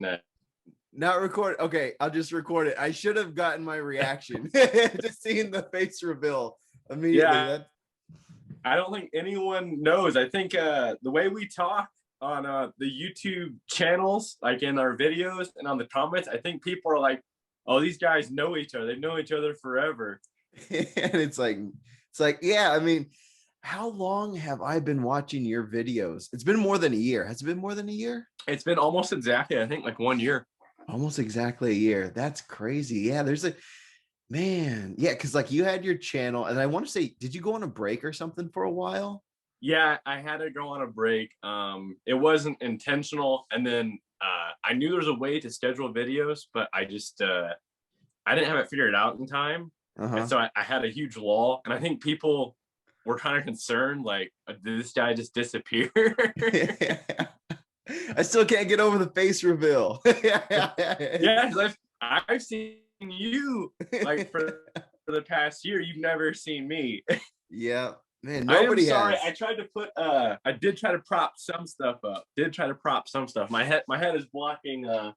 No. Not record. Okay, I'll just record it. I should have gotten my reaction to seeing the face reveal immediately. Yeah, I don't think anyone knows. I think the way we talk on the YouTube channels, like in our videos and on the comments, I think people are like, "Oh, these guys know each other. They've known each other forever." And it's like, yeah. I mean, how long have I been watching your videos? It's been more than a year. Has it been more than a year? It's been almost exactly, I think, like 1 year. Almost exactly a year. That's crazy. Yeah, there's a man. Yeah, because like you had your channel, and I want to say, did you go on a break or something for a while? Yeah, I had to go on a break. It wasn't intentional, and then I knew there was a way to schedule videos, but I just I didn't have it figured out in time, and so I had a huge lull. And I think people were kind of concerned, like, did this guy just disappear? I still can't get over the face reveal. Yeah, I've seen you like for the past year. You've never seen me. Yeah, man. Nobody sorry. has. I tried to put. I did try to prop some stuff up. My head is blocking. I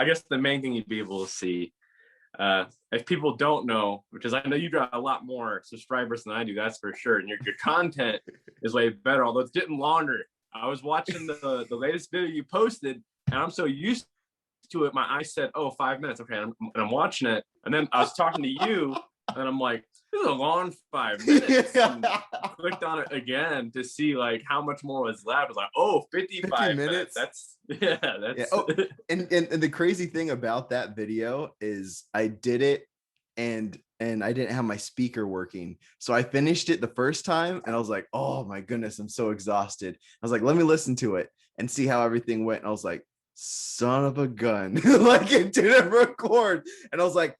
guess the main thing you'd be able to see. If people don't know, because I know you got a lot more subscribers than I do, that's for sure. And your content is way better, although it's getting longer. I was watching the latest video you posted, and I'm so used to it. My eyes said, "Oh, 5 minutes." Okay, and I'm watching it, and then I was talking to you, and I'm like, "This is a long 5 minutes." And clicked on it again to see like how much more was left. I was like, "Oh, 55 minutes. That's yeah. Oh, and the crazy thing about that video is I did it, and I didn't have my speaker working. So I finished it the first time and I was like, oh my goodness, I'm so exhausted. I was like, let me listen to it and see how everything went. And I was like, son of a gun. Like it didn't record. And I was like,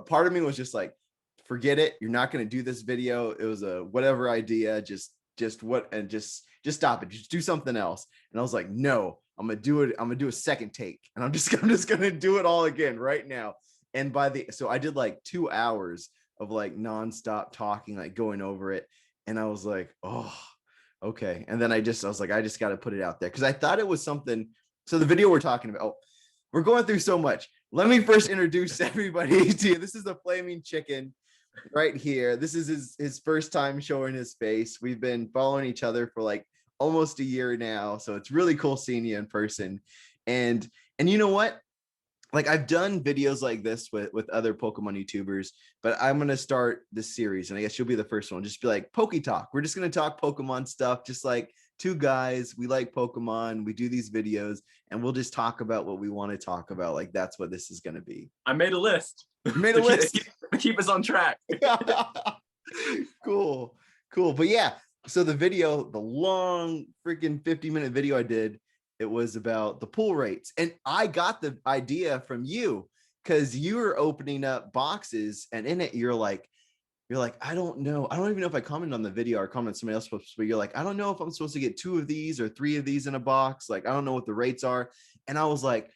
part of me was just like, forget it. You're not going to do this video. It was a whatever idea. Just stop it. Just do something else. And I was like, no, I'm going to do it. I'm going to do a second take. And I'm just going to do it all again right now. And so I did like 2 hours of like nonstop talking, like going over it. And I was like, oh, okay. And then I was like, I just got to put it out there. Cause I thought it was something. So the video we're talking about, we're going through so much. Let me first introduce everybody to you. This is the Flaming Chicken right here. This is his first time showing his face. We've been following each other for like almost a year now. So it's really cool seeing you in person. And you know what? Like I've done videos like this with other Pokemon YouTubers, but I'm going to start this series, and I guess you'll be the first one. Just be like Poke Talk. We're just going to talk Pokemon stuff, just like two guys. We like Pokemon. We do these videos, and we'll just talk about what we want to talk about. Like that's what this is going to be. I made a list. You made a list. Keep us on track. Cool. But yeah, so the video, the long freaking 50-minute video I did, it was about the pull rates. And I got the idea from you because you were opening up boxes, and in it, you're like, I don't know. I don't even know if I commented on the video or commented somebody else, but you're like, I don't know if I'm supposed to get 2 of these or 3 of these in a box. Like, I don't know what the rates are. And I was like,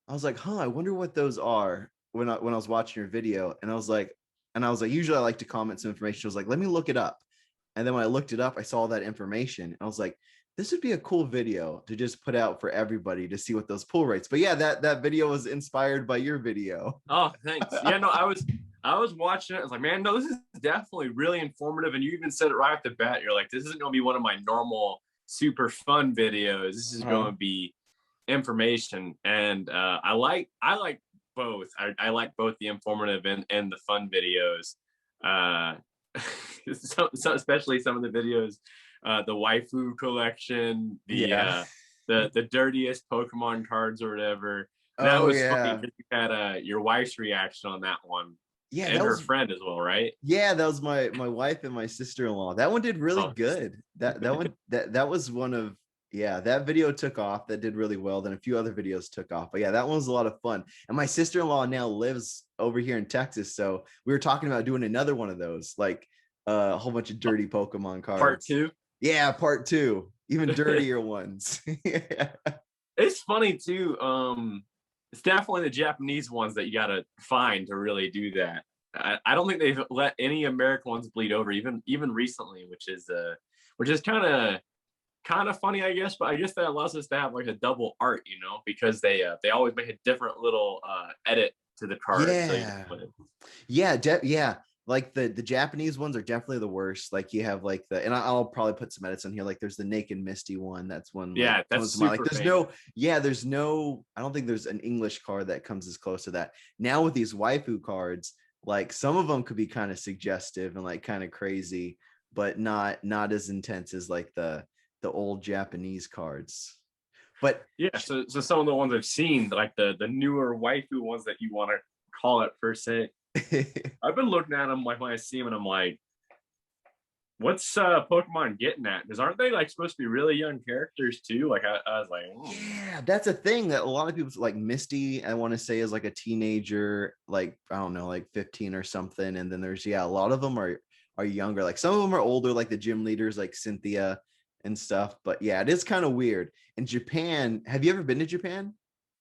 I wonder what those are when I was watching your video. And I was like, usually I like to comment some information. I was like, let me look it up. And then when I looked it up, I saw that information. And I was like, this would be a cool video to just put out for everybody to see what those pull rates. But yeah, that video was inspired by your video. Oh, thanks. Yeah, no, I was watching it. I was like, man, no, this is definitely really informative. And you even said it right off the bat. You're like, this isn't going to be one of my normal super fun videos. This is going to be information. And I like both. I like both the informative and the fun videos. So especially some of the videos, the waifu collection, the dirtiest Pokemon cards or whatever. That was funny because you had your wife's reaction on that one. Yeah, and her friend as well, right? Yeah, that was my wife and my sister-in-law. That one did really good. That was one of that video took off. That did really well. Then a few other videos took off. But yeah, that one was a lot of fun. And my sister-in-law now lives over here in Texas, so we were talking about doing another one of those, like a whole bunch of dirty Pokemon cards. Part 2. Yeah, part 2. Even dirtier ones. Yeah. It's funny too. It's definitely the Japanese ones that you gotta find to really do that. I don't think they've let any American ones bleed over, even recently, which is kind of kind of funny, I guess, but I guess that allows us to have like a double art, because they always make a different little edit to the card. So Yeah. Yeah. Like the Japanese ones are definitely the worst. Like you have like and I'll probably put some edits on here. Like there's the Naked Misty one. That's one like yeah, that's comes to mind. Like super there's famous. there's no, I don't think there's an English card that comes as close to that. Now with these waifu cards, like some of them could be kind of suggestive and like kind of crazy, but not as intense as like the old Japanese cards. But Yeah, so some of the ones I've seen, like the newer waifu ones that you want to call it per se, I've been looking at them like when I see them, and I'm like, what's Pokemon getting at? Because aren't they like supposed to be really young characters too? Like I was like, yeah, that's a thing that a lot of people like. Misty, I want to say, is like a teenager, like I don't know, like 15 or something. And then there's a lot of them are younger. Like some of them are older, like the gym leaders, like Cynthia and stuff. But yeah, it is kind of weird. In Japan, have you ever been to Japan?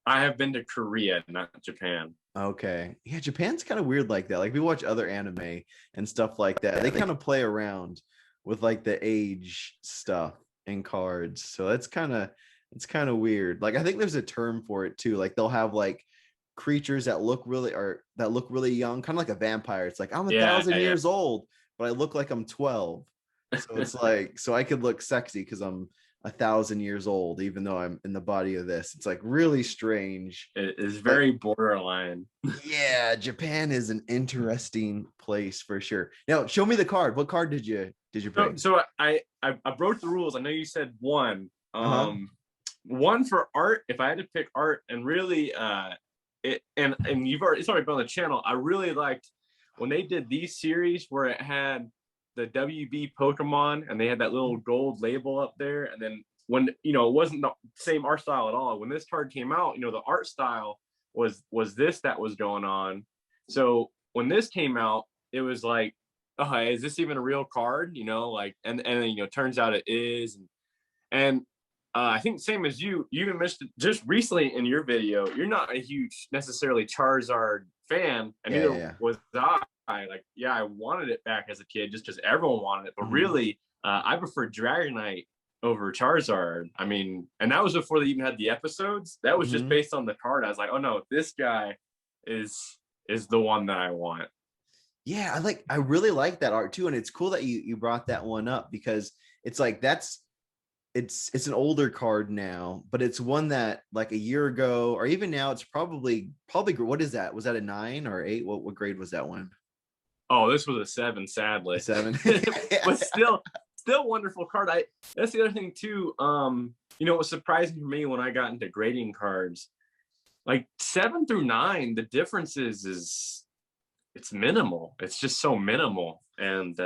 I have been to Korea, not Japan. Okay. Yeah, Japan's kind of weird like that. Like we watch other anime and stuff like that. They kind of play around with like the age stuff in cards. So it's kind of weird. Like I think there's a term for it too. Like they'll have like creatures that look really young, kind of like a vampire. It's like I'm a Yeah, thousand yeah. years old, but I look like I'm 12. So it's like so I could look sexy because I'm 1,000 years old, even though I'm in the body of this. It's like really strange. It is Like very borderline. yeah, Japan is an interesting place for sure. Now, show me the card. What card did you So, bring? so I broke the rules. I know you said one. Uh-huh. One for art. If I had to pick art, and really, and it's already been on the channel. I really liked when they did these series where it had the WB Pokemon and they had that little gold label up there, and then when it wasn't the same art style at all. When this card came out, the art style was this that was going on. So when this came out, it was like, oh, is this even a real card? Like, and then turns out it is, and I think same as you even mentioned just recently in your video, you're not a huge necessarily Charizard fan, and Yeah, neither yeah, was I. Like, yeah, I wanted it back as a kid just because everyone wanted it, yeah. but Mhm. really, I prefer Dragonite over Charizard. I mean, and that was before they even had the episodes. That was just Mhm. based on the card. I was like, oh no, this guy is is the one that I want. Yeah, I really like that art too. And it's cool that you brought that one up because it's like it's an older card now, but it's one that like a year ago or even now it's probably what is that? Was that a 9 or 8? What grade was that one? Oh, this was a 7, A sadly. 7? But still wonderful card. That's the other thing too. It was surprising for me when I got into grading cards. Like 7 through 9, the difference is it's minimal. It's just so minimal. And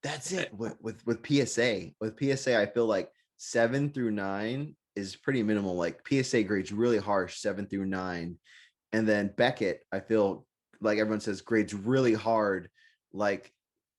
That's it with PSA. With PSA, I feel like 7 through 9 is pretty minimal. Like PSA grades really harsh 7 through 9. And then Beckett, I feel like everyone says grades really hard, like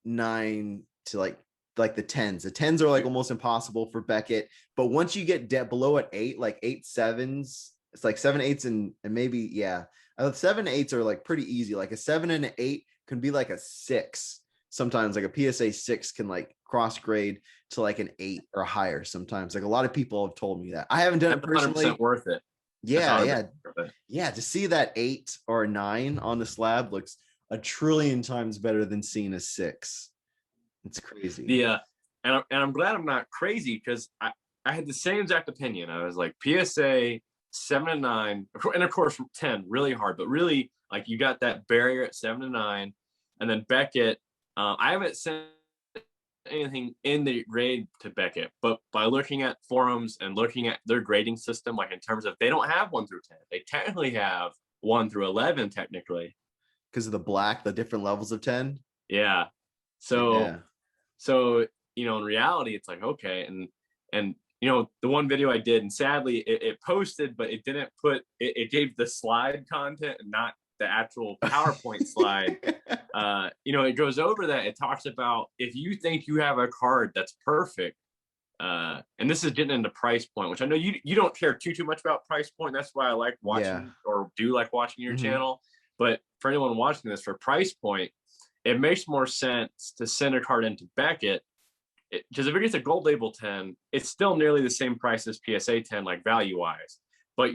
9 to like the tens. The tens are like almost impossible for Beckett. But once you get below at 8, like 8 7s, it's like 7 8s and maybe yeah. 7 8s are like pretty easy. Like a 7 and an 8 can be like a 6 sometimes. Like a PSA 6 can like cross grade to like an 8 or higher sometimes. Like a lot of people have told me that. I haven't done it that's 100% personally. worth it. That's Yeah, 100% yeah, worth it. yeah. To see that 8 or a 9 on the slab looks a trillion times better than seeing a 6. It's crazy. The and I'm glad I'm not crazy because I had the same exact opinion. I was like PSA 7 and 9, and of course 10 really hard, but really like you got that barrier at 7 and 9, and then Beckett. I haven't sent anything in the grade to Beckett, but by looking at forums and looking at their grading system, like in terms of they don't have 1 through 10, they technically have 1 through 11 technically. Because of the different levels of 10. Yeah. So Yeah. so in reality, it's like okay, and the one video I did, and sadly it posted, but it didn't put it gave the slide content and not the actual PowerPoint slide. It goes over that. It talks about if you think you have a card that's perfect, and this is getting into price point, which I know you don't care too much about price point. That's why I like Yeah. watching or do like watching your Hmm. channel. But for anyone watching this, for price point, it makes more sense to send a card into Beckett because if it gets a gold label 10, it's still nearly the same price as PSA 10, like value wise. But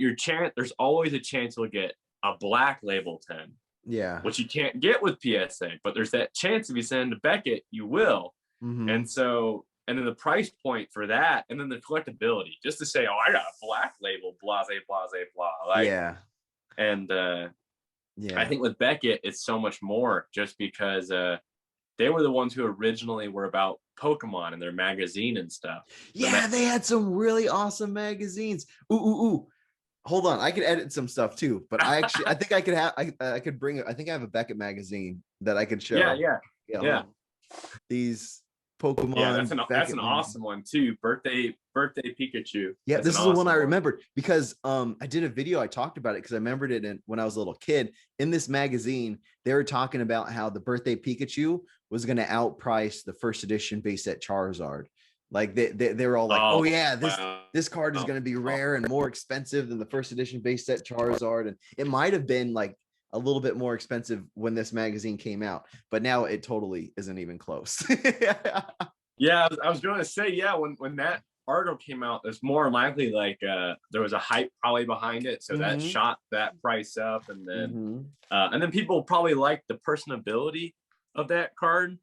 there's always a chance you'll get a black label 10, Yeah. which you can't get with PSA. But there's that chance if you send to Beckett, you will. Mhm. And so, and then the price point for that, and then the collectability, just to say, oh, I got a black label, blase, blase, blah. Like, Yeah. and I Yeah. think with Beckett, it's so much more just because they were the ones who originally were about Pokemon and their magazine and stuff. Yeah, they had some really awesome magazines. Ooh. Hold on, I could edit some stuff too, but I think I could have I could bring it. I think I have a Beckett magazine that I could show. Yeah. These Pokemon. Yeah, that's Beckett an awesome one too. Birthday Pikachu. Yeah, That's this is an the one I awesome remembered because I did a video. I talked about it because I remembered it when I was a little kid. In this magazine, they were talking about how the Birthday Pikachu was going to outprice the first edition base set Charizard. Like they were all like, oh yeah, this card is going to be rare and more expensive than the first edition base set Charizard, and it might have been like a little bit more expensive when this magazine came out, but now it totally isn't even close. Yeah, I was going to say, yeah, when that article came out, it's more likely like there was a hype probably behind it, so that shot that price up, and then people probably like the personability of that card.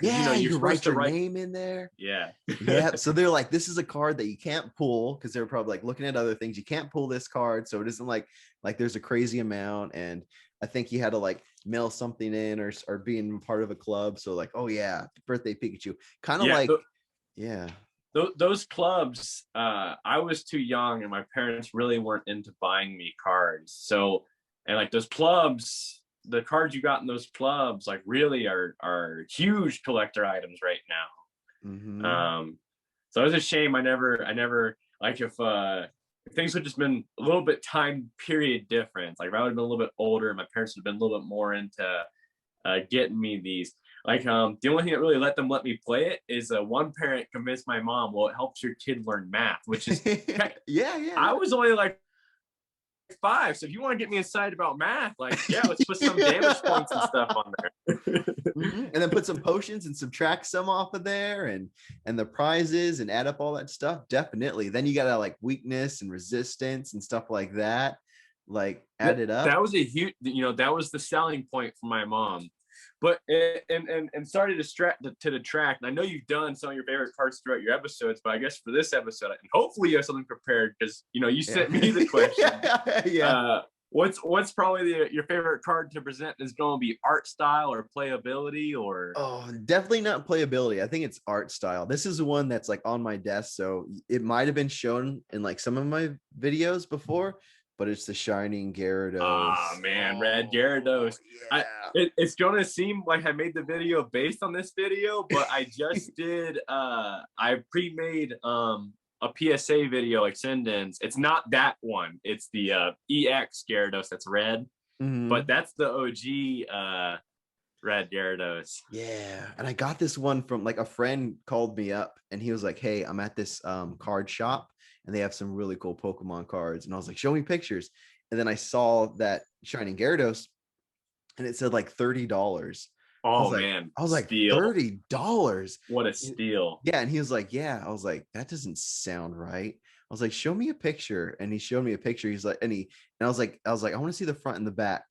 Yeah, you can write your name in there. Yeah. Yeah. So they're like, this is a card that you can't pull because they're probably like looking at other things. You can't pull this card. So it isn't like there's a crazy amount. And I think you had to like mail something in or being part of a club. So like, oh yeah, Birthday Pikachu. Kind of like, yeah. Those clubs, I was too young and my parents really weren't into buying me cards. So, and like those clubs, the cards you got in those clubs like really are huge collector items right now. So it was a shame I never like if things would just been a little bit time period difference, like if I would have been a little bit older, my parents would have been a little bit more into getting me these. Like the only thing that really let me play it is one parent convinced my mom, well, it helps your kid learn math, which is yeah. I was only like 5, so if you want to get me excited about math, like yeah, let's put some damage points and stuff on there. And then put some potions and subtract some off of there and the prizes and add up all that stuff. Definitely. Then you gotta like weakness and resistance and stuff like that, like add it up. That was a huge, that was the selling point for my mom. But and sorry to detract, and I know you've done some of your favorite cards throughout your episodes, but I guess for this episode, and hopefully you have something prepared because you sent me the question. Yeah. What's probably your favorite card to present? Is going to be art style or playability or? Oh, definitely not playability. I think it's art style. This is the one that's like on my desk, so it might have been shown in like some of my videos before. But it's the Shining Gyarados. Oh man, Red Gyarados. Yeah. It's gonna seem like I made the video based on this video, but I just did. I pre-made a PSA video like send-ins. It's not that one. It's the EX Gyarados that's red, but that's the OG Red Gyarados. Yeah, and I got this one from like a friend called me up, and he was like, "Hey, I'm at this card shop." And they have some really cool Pokemon cards. And I was like, show me pictures. And then I saw that Shining Gyarados and it said like $30. Oh, man. I was like, $30. What a steal. Yeah. And he was like, yeah. I was like, that doesn't sound right. I was like, show me a picture. And he showed me a picture. He's like, and I was like, I want to see the front and the back.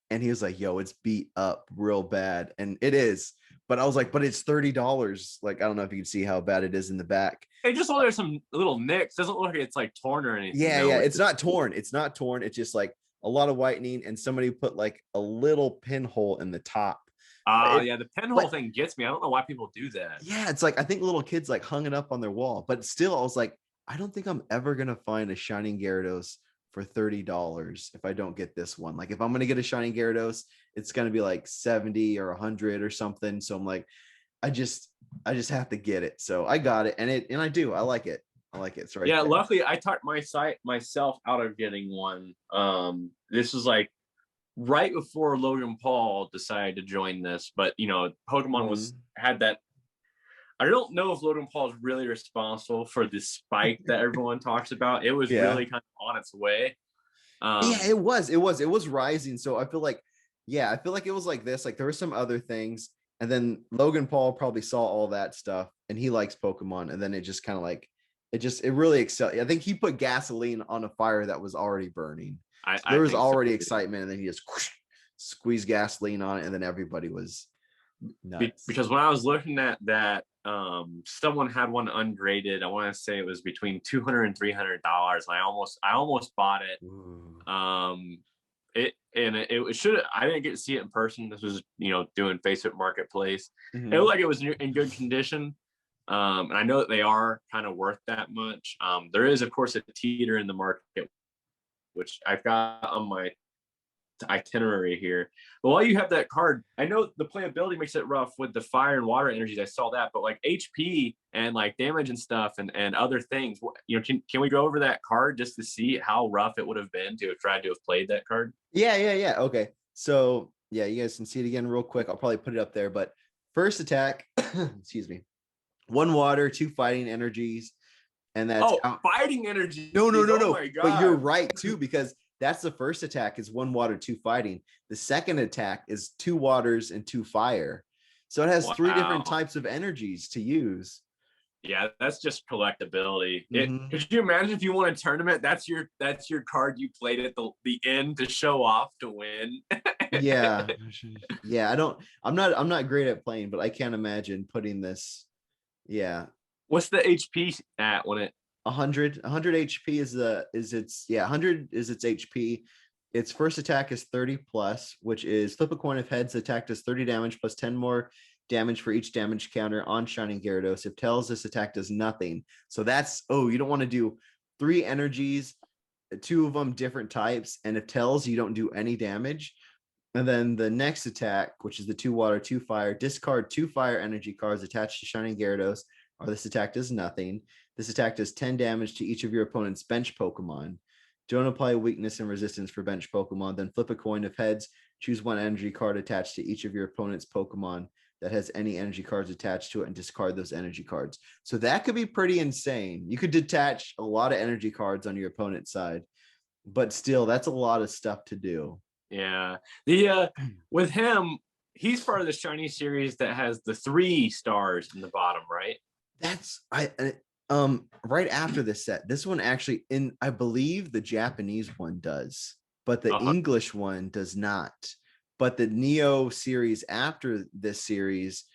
And he was like, yo, it's beat up real bad. And it is. But I was like, but it's $30. Like, I don't know if you can see how bad it is in the back. It just looks like there's some little nicks. Doesn't look like it's like torn or anything. Yeah, it's not torn. It's not torn. It's just like a lot of whitening, and somebody put like a little pinhole in the top. Yeah, the pinhole thing gets me. I don't know why people do that. Yeah, it's like I think little kids like hung it up on their wall. But still, I was like, I don't think I'm ever gonna find a Shining Gyarados for $30 if I don't get this one. Like if I'm gonna get a Shining Gyarados, it's gonna be like 70 or 100 or something. So I'm like, I just have to get it. So I got it, and I do. I like it. So yeah, luckily I talked myself out of getting one. This was like right before Logan Paul decided to join this, but Pokemon had that. I don't know if Logan Paul is really responsible for the spike that everyone talks about. It was really kind of on its way. Yeah, it was rising. So I feel like it was like this. Like there were some other things, and then Logan Paul probably saw all that stuff and he likes Pokemon, and then it just kind of like it really excel. I think he put gasoline on a fire that was already burning. So I there was think so already too. excitement, and then he just whoosh, squeezed gasoline on it, and then everybody was nuts. Because when I was looking at that, someone had one ungraded. I want to say it was between $200 and $300. And I almost bought it. Ooh. It should. I didn't get to see it in person. This was, doing Facebook Marketplace. It Mhm. looked like it was in good condition. And I know that they are kind of worth that much. There is, of course, a teeter in the market, which I've got on my itinerary here. But while you have that card, I know the playability makes it rough with the fire and water energies. I saw that, but like HP and like damage and stuff and other things, can we go over that card just to see how rough it would have been to have tried to have played that card? Yeah. Okay. So yeah, you guys can see it again real quick. I'll probably put it up there. But first attack, excuse me, 1 water, 2 fighting energies, and that's fighting energy. No. Oh my God. But you're right too, because that's the first attack is 1 water, 2 fighting. The second attack is 2 waters and 2 fire. So it has 3 different types of energies to use. Yeah, that's just collectability. Mhm. Could you imagine if you won a tournament? That's your card you played at the end to show off to win. Yeah. I'm not great at playing, but I can't imagine putting this. Yeah. What's the HP at when it 100 HP is its 100 is its HP. Its first attack is 30 plus, which is flip a coin. If heads, attack does 30 damage plus 10 more damage for each damage counter on Shining Gyarados. If tails, this attack does nothing. So that's, you don't want to do 3 energies, 2 of them different types, and if tails, you don't do any damage. And then the next attack, which is the 2 water, 2 fire, discard 2 fire energy cards attached to Shining Gyarados, or this attack does nothing. This attack does 10 damage to each of your opponent's bench Pokemon. Don't apply weakness and resistance for bench Pokemon. Then flip a coin. Of heads, choose 1 energy card attached to each of your opponent's Pokemon that has any energy cards attached to it and discard those energy cards. So that could be pretty insane. You could detach a lot of energy cards on your opponent's side, but still, that's a lot of stuff to do. Yeah. With him, he's part of the Shiny series that has the 3 stars in the bottom, right? That's right after this set. This one actually, I believe the Japanese one does, but the English one does not. But the Neo series after this series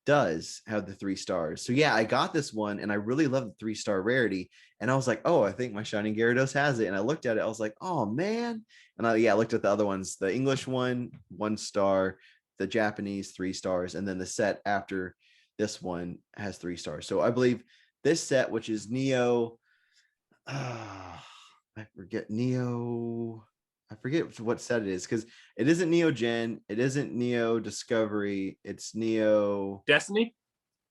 does have the 3 stars. So yeah, I got this one and I really love the 3-star rarity. And I was like, I think my Shining Gyarados has it. And I looked at it, I was like, oh man. And I looked at the other ones. The English one, 1 star, the Japanese 3 stars, and then the set after this one has 3 stars. So I believe this set, which is Neo, I forget what set it is, because it isn't Neo Gen, it isn't Neo Discovery, it's Neo Destiny.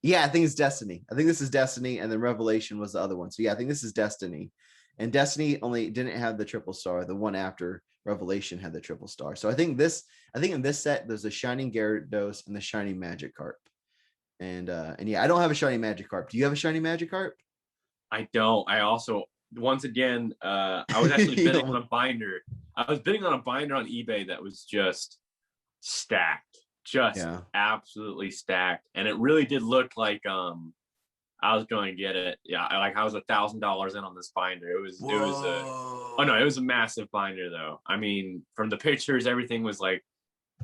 Yeah, I think it's Destiny. I think this is Destiny, and then Revelation was the other one. So yeah, I think this is Destiny, and Destiny only didn't have the triple star. The one after Revelation had the triple star. So I think in this set there's a Shining Gyarados and the Shiny Magikarp. And yeah, I don't have a Shiny Magikarp. Do you have a Shiny Magikarp? I don't. I also, once again, I was actually bidding on a binder. I was bidding on a binder on eBay that was just stacked, absolutely stacked, and it really did look like I was going to get it. Yeah, like I was $1,000 in on this binder. It was a massive binder though. I mean, from the pictures, everything was like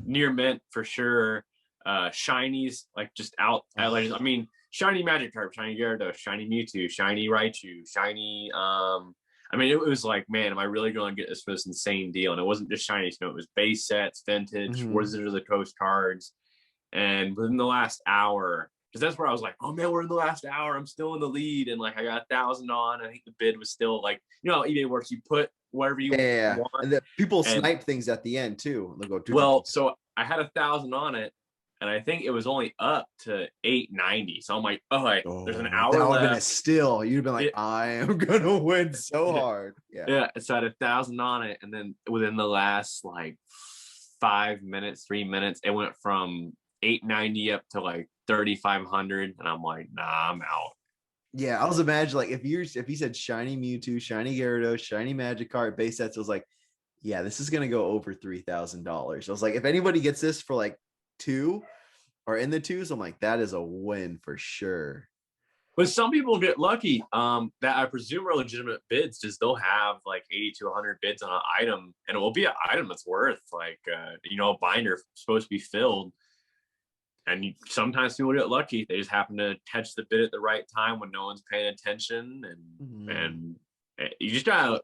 near mint for sure. Shinies like just out. I mean, Shiny Magikarp, Shiny Gyarados, Shiny Mewtwo, Shiny Raichu, Shiny. I mean, it was like, man, am I really going to get this for this insane deal? And it wasn't just shiny snow; it was base sets, vintage, Wizard of the Coast cards. And within the last hour, because that's where I was like, oh man, we're in the last hour. I'm still in the lead, and like I got 1,000 on. I think the bid was still like, how eBay works. You put whatever you want. And people snipe things at the end too. They'll go. So I had 1,000 on it. And I think it was only up to 890. So I'm like, there's an hour that left. Still, you'd been like, I am gonna win so hard. Yeah. So I had 1,000 on it, and then within the last like 3 minutes, it went from 890 up to like 3,500, and I'm like, nah, I'm out. Yeah, I was imagining like if he said Shiny Mewtwo, Shiny Gyarados, Shiny Magikarp base sets, I was like, yeah, this is gonna go over $3,000. I was like, if anybody gets this for like 2 or in the 2s, I'm like, that is a win for sure. But some people get lucky that I presume are legitimate bids, just they'll have like 80 to 100 bids on an item, and it will be an item that's worth like a binder supposed to be filled. And sometimes people get lucky; they just happen to catch the bid at the right time when no one's paying attention, and you just gotta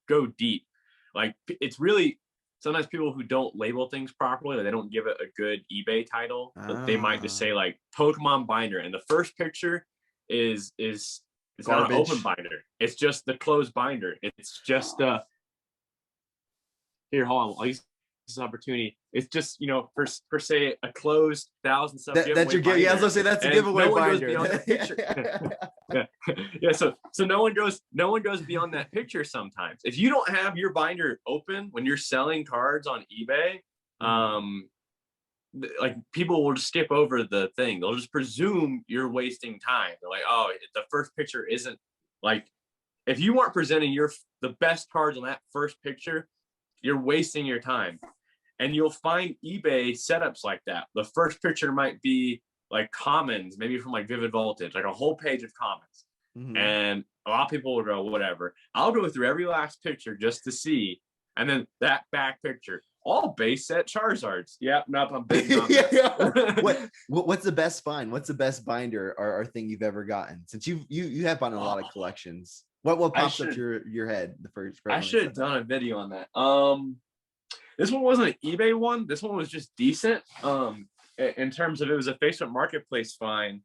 go deep. Like it's really sometimes people who don't label things properly, or they don't give it a good eBay title, they might just say like Pokemon binder, and the first picture is it's not an open binder. It's just the closed binder. It's just here, hold on. I'll use this opportunity. It's just per se a closed 1,000 sub giveaway. That's your giveaway. Yeah, I was gonna say that's a giveaway no binder. One goes beyond that picture. yeah. So no one goes beyond that picture sometimes. If you don't have your binder open when you're selling cards on eBay, like people will just skip over the thing. They'll just presume you're wasting time. They're like, oh, the first picture isn't like, if you weren't presenting the best cards on that first picture, you're wasting your time. And you'll find eBay setups like that. The first picture might be like commons, maybe from like Vivid Voltage, like a whole page of commons. And a lot of people will go, whatever. I'll go through every last picture just to see. And then that back picture, all base set Charizards. Yep, nope, I'm big on that. What's the best find? What's the best binder or thing you've ever gotten? Since you have bought a lot of collections. What pops up your head the first? I should have done a video on that. This one wasn't an eBay one. This one was just decent. In terms of, it was a Facebook Marketplace find.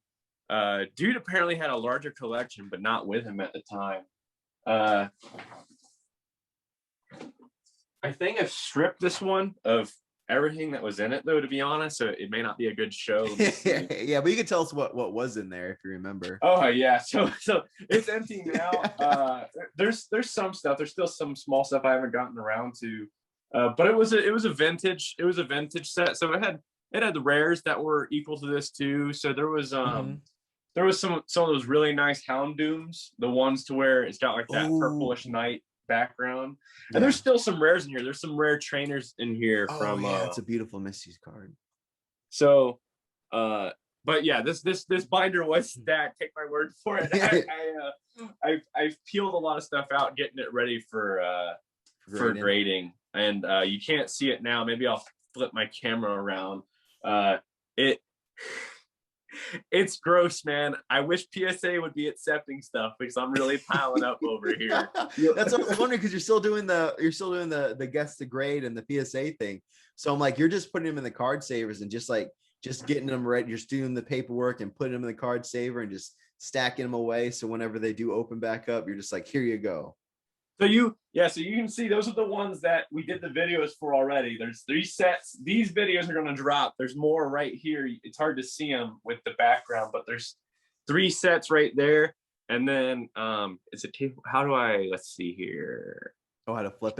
Dude apparently had a larger collection, but not with him at the time. I think I've stripped this one of everything that was in it, though, to be honest. So it may not be a good show. Yeah, but you can tell us what was in there if you remember. Oh yeah, so it's empty now. There's some stuff. There's still some small stuff I haven't gotten around to. But it was a vintage set. So it had the rares that were equal to this too. So there was some of those really nice Houndooms, the ones to where it's got like that purplish night background. And there's still some rares in here. There's some rare trainers in here from it's a beautiful Misty's card. So but yeah, this binder was stacked. Take my word for it. I've peeled a lot of stuff out, getting it ready for grading. And you can't see it now. Maybe I'll flip my camera around. It's gross, man. I wish PSA would be accepting stuff because I'm really piling up over here. That's what I was wondering, because you're still doing the guess to grade and the PSA thing. So I'm like, you're just putting them in the card savers and just getting them ready. You're just doing the paperwork and putting them in the card saver and just stacking them away. So whenever they do open back up, you're just like, here you go. So you can see those are the ones that we did the videos for already. There's 3 sets. These videos are going to drop. There's more right here. It's hard to see them with the background, but there's 3 sets right there. And then it's a table. How do let's see here. Oh, how to flip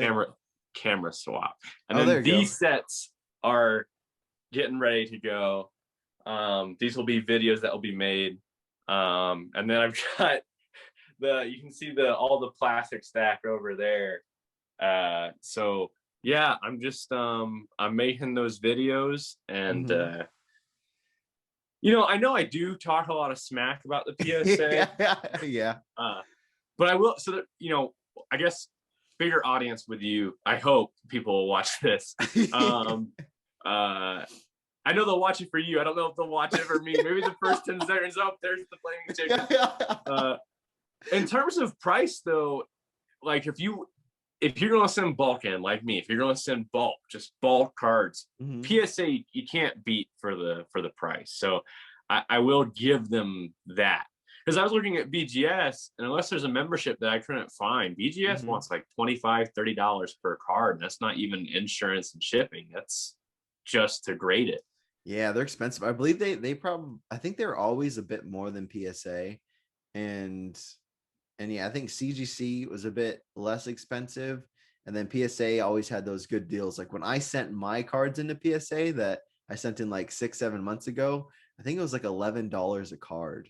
camera swap. And then these sets are getting ready to go. These will be videos that will be made. And then I've got you can see all the plastic stack over there. So yeah, I'm just I'm making those videos, and I know I do talk a lot of smack about the PSA. Yeah. But I will, so that I guess bigger audience with you. I hope people will watch this. I know they'll watch it for you. I don't know if they'll watch it for me. Maybe the first 10 seconds up, there's the flaming chicken. In terms of price, though, like if you're going to send bulk in, like me, if you're going to send just bulk cards, PSA you can't beat for the price. So I will give them that, because I was looking at BGS, and unless there's a membership that I couldn't find, BGS wants like $25-$30 per card. And that's not even insurance and shipping. That's just to grade it. Yeah, they're expensive. I believe I think they're always a bit more than PSA, and yeah, I think CGC was a bit less expensive, and then PSA always had those good deals. Like when I sent my cards into PSA that I sent in like 6-7 months ago, I think it was like $11 a card.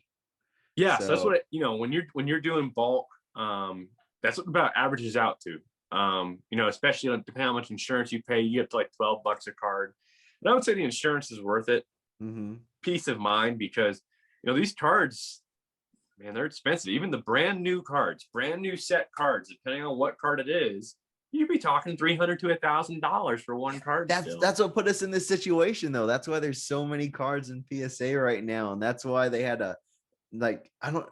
Yeah, so that's what when you're doing bulk, that's what about averages out to. Especially depending on how much insurance you pay, you get to like $12 a card. And I would say the insurance is worth it. Peace of mind, because these cards, Man, they're expensive. Even the brand new cards, brand new set cards, depending on what card it is, you'd be talking $300 to $1,000 for one card still. That's what put us in this situation though. That's why there's so many cards in PSA right now, and that's why they had a like I don't.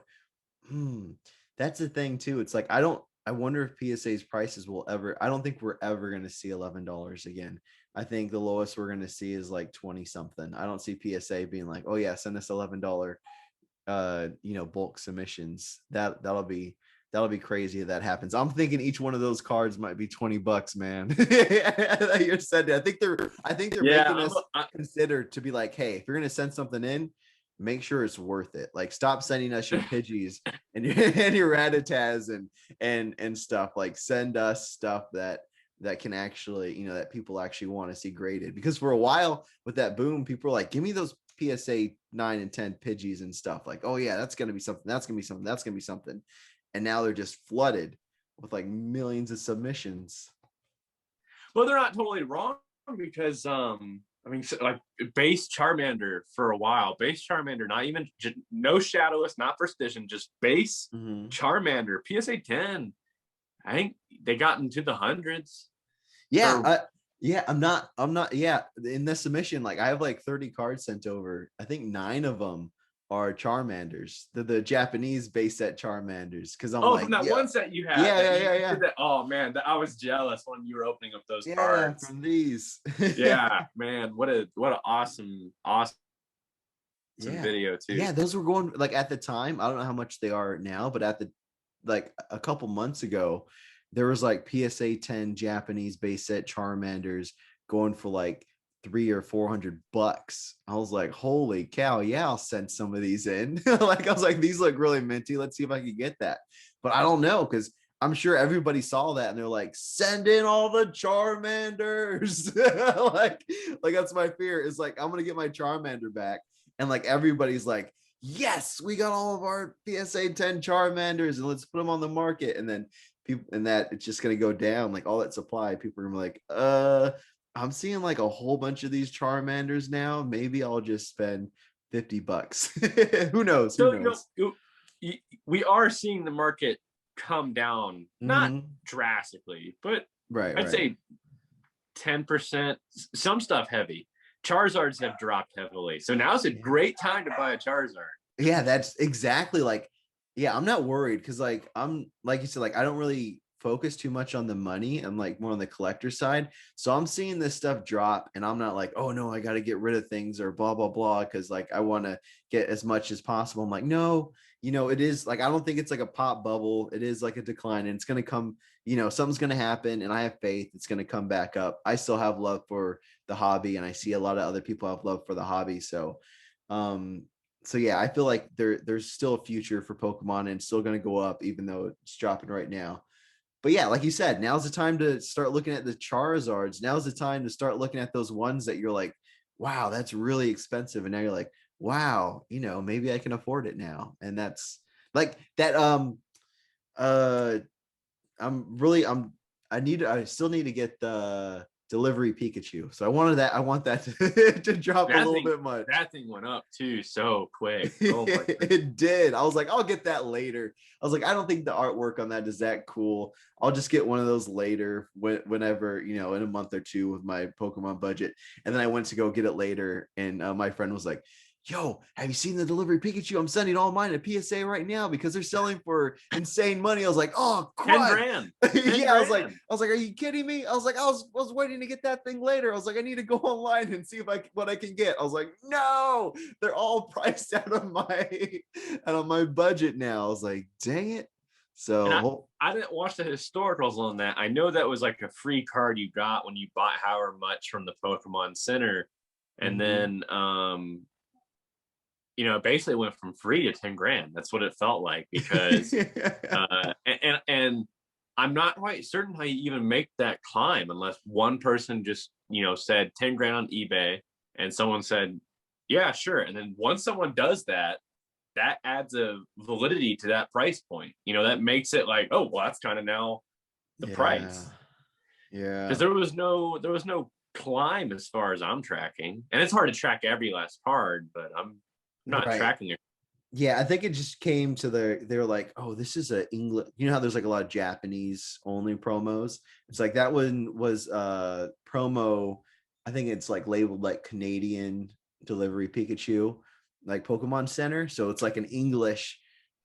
That's the thing too. It's like I wonder if PSA's prices will ever. I don't think we're ever going to see $11 again. I think the lowest we're going to see is like 20 something. I don't see PSA being like, oh yeah, send us $11 bulk submissions. That'll be crazy if that happens. I'm thinking each one of those cards might be $20, man. You're said I think they're making us consider to be like, hey, if you're gonna send something in, make sure it's worth it. Like, stop sending us your Pidgeys and your Rattatas and stuff. Like, send us stuff that can actually, that people actually want to see graded. Because for a while with that boom, people were like, give me those PSA 9 and 10 Pidgeys and stuff. Like, oh yeah, that's gonna be something. That's gonna be something. That's gonna be something. And now they're just flooded with like millions of submissions. Well, they're not totally wrong, because like base Charmander for a while, base Charmander, not even no shadowless, not precision, just base Charmander, PSA 10. I think they got into the hundreds. Yeah, I'm not. Yeah, in the submission, like I have like 30 cards sent over. I think 9 of them are Charmanders. The Japanese base set Charmanders. Because I'm from that one set you had. Yeah. Oh man, I was jealous when you were opening up those cards. From these. Yeah, man, what an awesome video too. Yeah, those were going like at the time. I don't know how much they are now, but at the like a couple months ago, there was like PSA 10 Japanese base set Charmanders going for like $300 or $400. I was like, holy cow, yeah, I'll send some of these in. Like, I was like, these look really minty. Let's see if I can get that. But I don't know, because I'm sure everybody saw that and they're like, send in all the Charmanders. like that's my fear. Is like, I'm gonna get my Charmander back, and like everybody's like, yes, we got all of our PSA 10 Charmanders, and let's put them on the market. And then people, and that it's just gonna go down, like all that supply. People are gonna be like, I'm seeing like a whole bunch of these Charmanders now. Maybe I'll just spend $50. Who knows? We are seeing the market come down, not drastically, but I'd say 10%. Some stuff heavy. Charizards have dropped heavily, so now's a great time to buy a Charizard. Yeah, that's exactly like. Yeah, I'm not worried, because like I'm like you said, like I don't really focus too much on the money. I'm like more on the collector side. So I'm seeing this stuff drop, and I'm not like, oh no, I got to get rid of things or blah, blah, blah, because like I want to get as much as possible. I'm like, no, it is like, I don't think it's like a pop bubble. It is like a decline, and it's going to come, something's going to happen, and I have faith it's going to come back up. I still have love for the hobby, and I see a lot of other people have love for the hobby. So yeah, I feel like there's still a future for Pokemon, and it's still going to go up, even though it's dropping right now. But yeah, like you said, now's the time to start looking at the Charizards. Now's the time to start looking at those ones that you're like, wow, that's really expensive. And now you're like, wow, maybe I can afford it now. And that's like that. I still need to get the delivery Pikachu. So I want that to drop a little bit much. That thing went up too so quick. Oh it did. I was like, I'll get that later. I was like, I don't think the artwork on that is that cool. I'll just get one of those later whenever, in a month or two with my Pokemon budget. And then I went to go get it later, and my friend was like, yo, have you seen the delivery Pikachu? I'm sending all mine to PSA right now because they're selling for insane money. I was like, oh, crud. 10 grand. Yeah, I was like, are you kidding me? I was like, I was waiting to get that thing later. I was like, I need to go online and see what I can get. I was like, no, they're all priced out of my budget now. I was like, dang it. So I didn't watch the historicals on that. I know that was like a free card you got when you bought however much from the Pokemon Center, and then it basically went from free to 10 grand. That's what it felt like, because and I'm not quite certain how you even make that climb unless one person just said 10 grand on eBay, and someone said, yeah, sure. And then once someone does that adds a validity to that price point. That makes it like, oh, well, that's kind of now the price. Yeah. Because there was no climb as far as I'm tracking. And it's hard to track every last card, but I'm not tracking it. Yeah, I think it just came to they're like, oh, this is a English, you know how there's like a lot of Japanese only promos. It's like that one was promo. I think it's like labeled like Canadian delivery Pikachu, like Pokemon Center. So it's like an English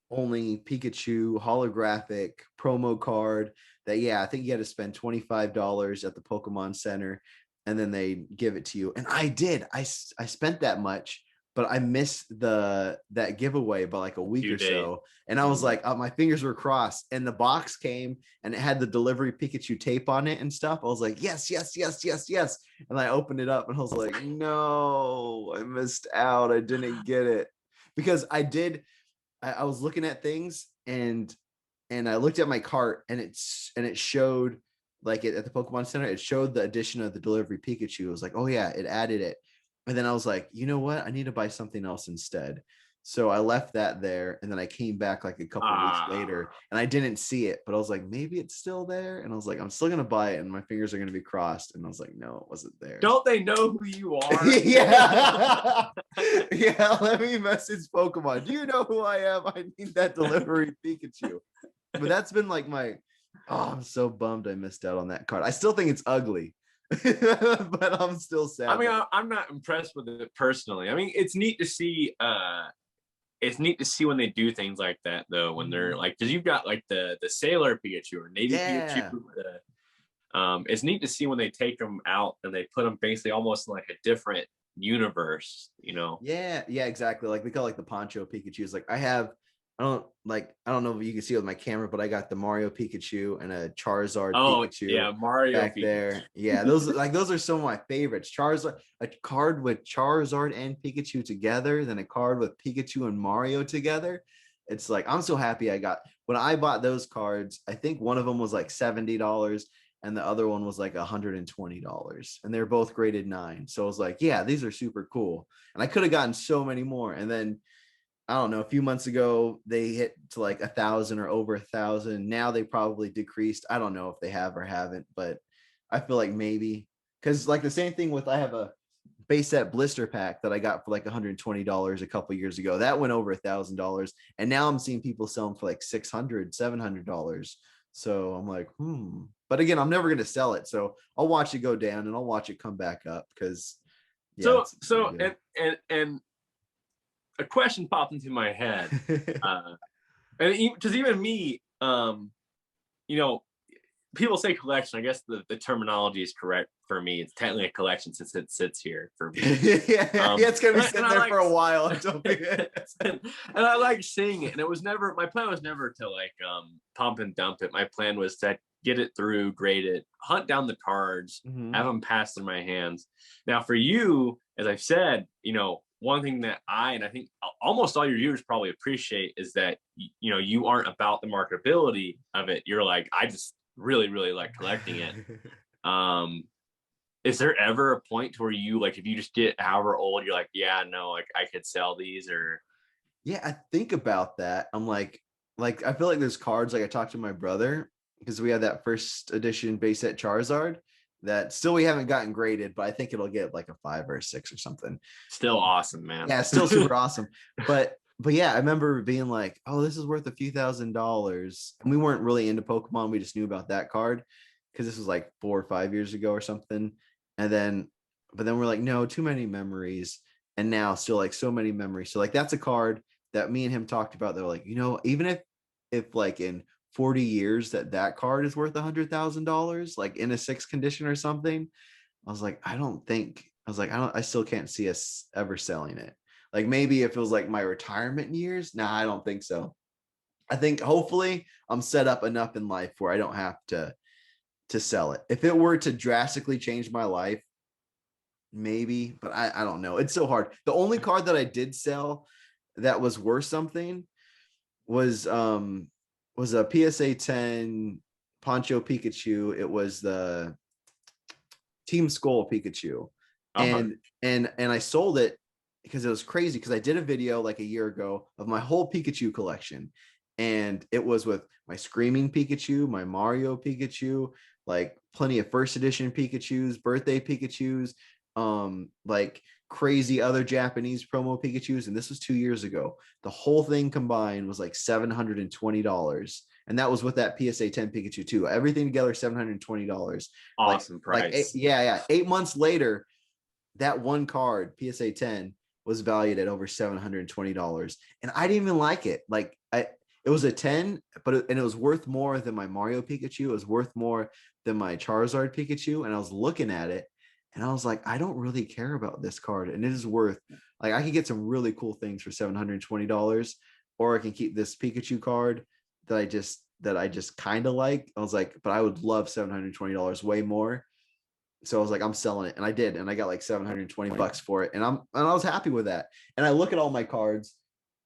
only Pikachu holographic promo card that, yeah, I think you had to spend $25 at the Pokemon Center and then they give it to you. And I did. I spent that much, but I missed that giveaway by like a week Few or days. so. And I was like, my fingers were crossed. And the box came and it had the delivery Pikachu tape on it and stuff. I was like, yes, yes, yes, yes, yes. And I opened it up and I was like, no, I missed out. I didn't get it. Because I was looking at things and I looked at my cart and it showed like it at the Pokemon Center, it showed the addition of the delivery Pikachu. It was like, oh yeah, it added it. And then I was like, you know what? I need to buy something else instead. So I left that there and then I came back like a couple of weeks later and I didn't see it, but I was like, maybe it's still there. And I was like, I'm still gonna buy it and my fingers are gonna be crossed. And I was like, no, it wasn't there. Don't they know who you are? Yeah. Yeah, let me message Pokemon. Do you know who I am? I need that delivery Pikachu. But that's been like I'm so bummed I missed out on that card. I still think it's ugly. But I'm still sad. I mean, I'm not impressed with it personally. I mean, it's neat to see. It's neat to see when they do things like that, though. When they're like, because you've got like the Sailor Pikachu or Navy Pikachu. It's neat to see when they take them out and they put them basically almost in like a different universe. You know? Yeah, exactly. Like we call like the Poncho Pikachu's. Like I don't know if you can see it with my camera, but I got the Mario Pikachu and a Charizard Pikachu. Yeah, Mario back Pikachu. there. Yeah, those are some of my favorites. Charizard, a card with Charizard and Pikachu together, then a card with Pikachu and Mario together. It's like I'm so happy I got when I bought those cards. I think one of them was like $70 and the other one was like $120, and they're both graded 9. So I was like, yeah, these are super cool, and I could have gotten so many more. And then I don't know, a few months ago, they hit to like 1,000 or over 1,000. Now they probably decreased. I don't know if they have or haven't, but I feel like maybe because like the same thing with I have a base set blister pack that I got for like $120 a couple years ago. That went over $1,000. And now I'm seeing people sell them for like $600, $700. So I'm like, But again, I'm never going to sell it. So I'll watch it go down and I'll watch it come back up because. Yeah, so and a question popped into my head, and because even me, you know, people say collection. I guess the terminology is correct for me. It's technically a collection since it sits here for me. It's gonna be sitting there for a while. And I like seeing it. And it was never my plan was never to like pump and dump it. My plan was to get it through, grade it, hunt down the cards, have them pass through my hands. Now for you, as I've said, one thing that I think almost all your viewers probably appreciate is that you aren't about the marketability of it. You're like, I just really, really like collecting it. Is there ever a point to where you like, if you just get however old, you're like, yeah, no, like I could sell these? Or yeah, I think about that. I'm like I feel like there's cards, like I talked to my brother because we had that first edition base set Charizard that still we haven't gotten graded, but I think it'll get like a 5 or a 6 or something. Still awesome, man. Yeah, still super awesome. But yeah, I remember being like, oh, this is worth a few $1,000s. And we weren't really into Pokemon. We just knew about that card because this was like 4 or 5 years ago or something. But then we're like, no, too many memories. And now still like so many memories. So like that's a card that me and him talked about. They're like, even if like in 40 years that card is worth $100,000, like in a 6 condition or something. I still can't see us ever selling it. Like maybe if it was like my retirement years. Nah, I don't think so. I think hopefully I'm set up enough in life where I don't have to sell it. If it were to drastically change my life, maybe, but I don't know. It's so hard. The only card that I did sell that was worth something was a PSA 10 Poncho Pikachu. It was the Team Skull Pikachu. And I sold it because it was crazy because I did a video like a year ago of my whole Pikachu collection. And it was with my Screaming Pikachu, my Mario Pikachu, like plenty of first edition Pikachus, birthday Pikachus, like crazy other Japanese promo Pikachus, and this was 2 years ago. The whole thing combined was like $720. And that was with that PSA 10 Pikachu too. Everything together, $720. Awesome price. Yeah. 8 months later, that one card, PSA 10, was valued at over $720. And I didn't even like it. It was a 10, and it was worth more than my Mario Pikachu. It was worth more than my Charizard Pikachu. And I was looking at it and I was like, I don't really care about this card. And it is worth, like, I could get some really cool things for $720, or I can keep this Pikachu card that I just kind of like. I was like, but I would love $720 way more. So I was like, I'm selling it. And I did. And I got like $720 for it. And I was happy with that. And I look at all my cards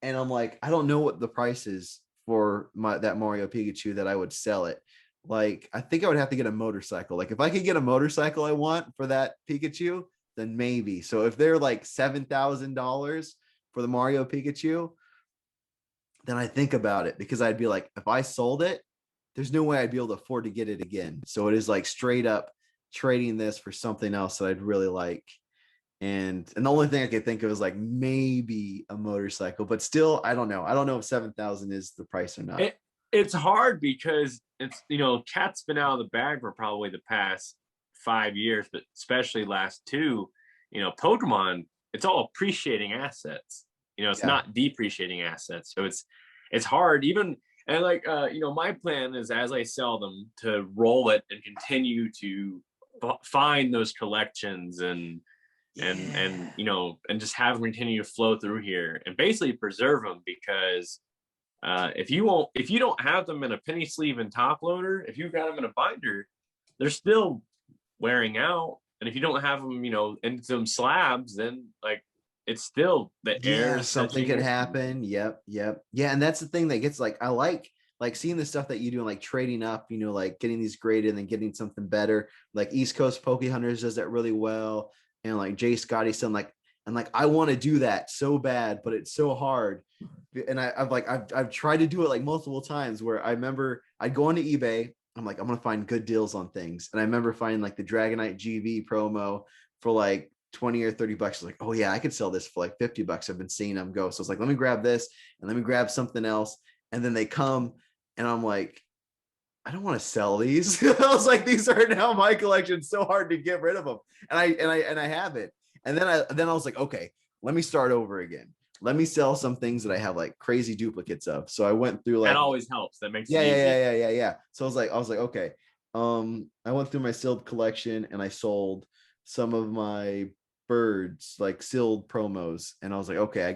and I'm like, I don't know what the price is for that Mario Pikachu that I would sell it. Like, I think I would have to get a motorcycle. Like, if I could get a motorcycle I want for that Pikachu, then maybe. So if they're like $7,000 for the Mario Pikachu, then I think about it, because I'd be like, if I sold it, there's no way I'd be able to afford to get it again. So it is like straight up trading this for something else that I'd really like. And the only thing I could think of is like maybe a motorcycle, but still, I don't know. I don't know if 7,000 is the price or not. It's hard because it's, Cat's been out of the bag for probably the past 5 years, but especially last two. Pokemon, it's all appreciating assets. It's not depreciating assets. So it's hard even. And like, my plan is, as I sell them, to roll it and continue to find those collections and just have them continue to flow through here and basically preserve them, because if you don't have them in a penny sleeve and top loader, if you've got them in a binder, they're still wearing out. And if you don't have them, in some slabs, then like it's still the air. Something could happen. Yep. Yeah. And that's the thing that gets, like, I like seeing the stuff that you do and like trading up, like getting these graded and then getting something better. Like East Coast Poke Hunters does that really well. And like Jay Scotty son, I want to do that so bad, but it's so hard. And I've tried to do it like multiple times, where I remember I'd go onto eBay. I'm like, I'm going to find good deals on things. And I remember finding like the Dragonite GV promo for like 20 or 30 bucks. Like, oh yeah, I could sell this for like 50 bucks. I've been seeing them go. So it's like, let me grab this and let me grab something else. And then they come and I'm like, I don't want to sell these. I was like, these are now my collection. It's so hard to get rid of them. And I have it. And then I was like, okay, let me start over again. Let me sell some things that I have like crazy duplicates of. So I went through like, that always helps. That makes it easy. Yeah. So I was like, okay. I went through my sealed collection and I sold some of my birds, like sealed promos. And I was like, okay,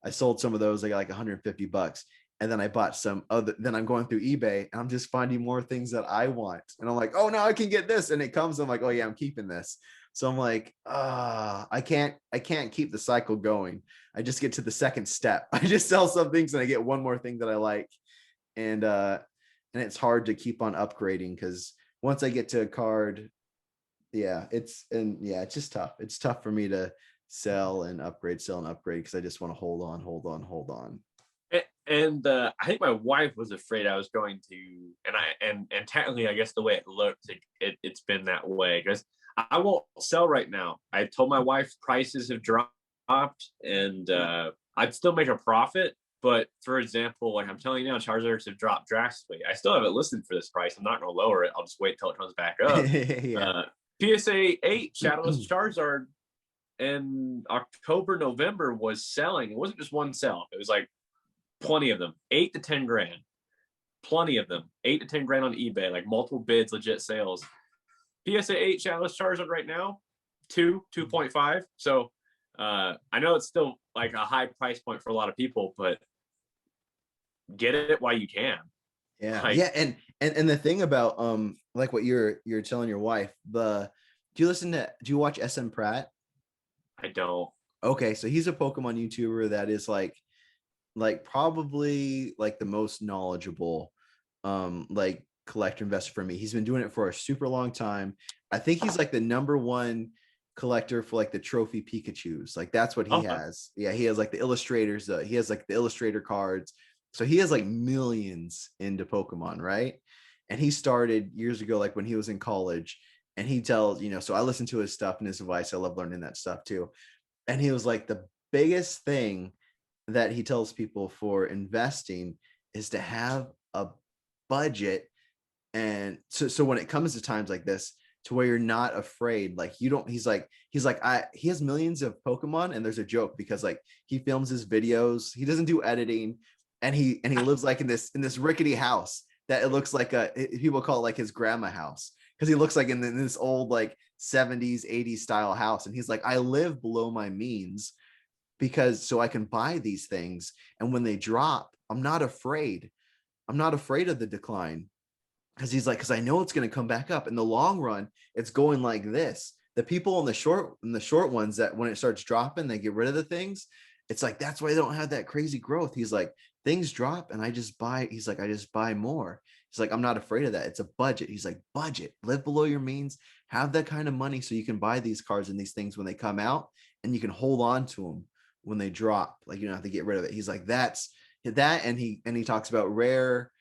I sold some of those. I got like $150. And then I bought some other, then I'm going through eBay and I'm just finding more things that I want. And I'm like, oh, now I can get this. And it comes, I'm like, oh yeah, I'm keeping this. So I'm like, I can't keep the cycle going. I just get to the second step. I just sell some things and I get one more thing that I like. And it's hard to keep on upgrading, because once I get to a card, it's just tough. It's tough for me to sell and upgrade, because I just want to hold on. And I think my wife was afraid I was going to, and technically, I guess the way it looks, it's been that way, because I won't sell right now. I told my wife prices have dropped, and I'd still make a profit. But for example, like I'm telling you now, Charizards have dropped drastically. I still have it listed for this price. I'm not going to lower it. I'll just wait till it comes back up. PSA 8 Shadowless Charizard in October, November was selling. It wasn't just one sell. It was like plenty of them, 8 to 10 grand. Plenty of them, 8 to 10 grand on eBay, like multiple bids, legit sales. PSA 8 Shadowless Charizard right now, 2.5. So I know it's still like a high price point for a lot of people, but get it while you can. And the thing about like what you're telling your wife, do you watch SM Pratt? I don't. Okay, so he's a Pokemon YouTuber that is like probably like the most knowledgeable like collector investor for me. He's been doing it for a super long time. I think he's like the number one collector for like the trophy Pikachus. Like that's what he has. Yeah, he has like the illustrators. He has like the illustrator cards. So he has like millions into Pokemon, right? And he started years ago, like when he was in college. and he tells, so I listen to his stuff and his advice. I love learning that stuff too. And he was like, the biggest thing that he tells people for investing is to have a budget. And so when it comes to times like this, to where you're not afraid, like you don't, he's like, he has millions of Pokemon, and there's a joke because like he films his videos, he doesn't do editing, and he lives like in this rickety house that it looks like people call it like his grandma house, because he looks like in this old like 70s 80s style house. And he's like, I live below my means because so I can buy these things, and when they drop, I'm not afraid of the decline, because he's like, because I know it's going to come back up in the long run. It's going like this. The people in the short ones, that when it starts dropping, they get rid of the things. It's like, that's why they don't have that crazy growth. He's like, things drop and I just buy. He's like, I just buy more. He's like, I'm not afraid of that. It's a budget. He's like, budget, live below your means, have that kind of money so you can buy these cards and these things when they come out, and you can hold on to them when they drop. Like, you don't have to get rid of it. He's like, that's that. And he talks about rare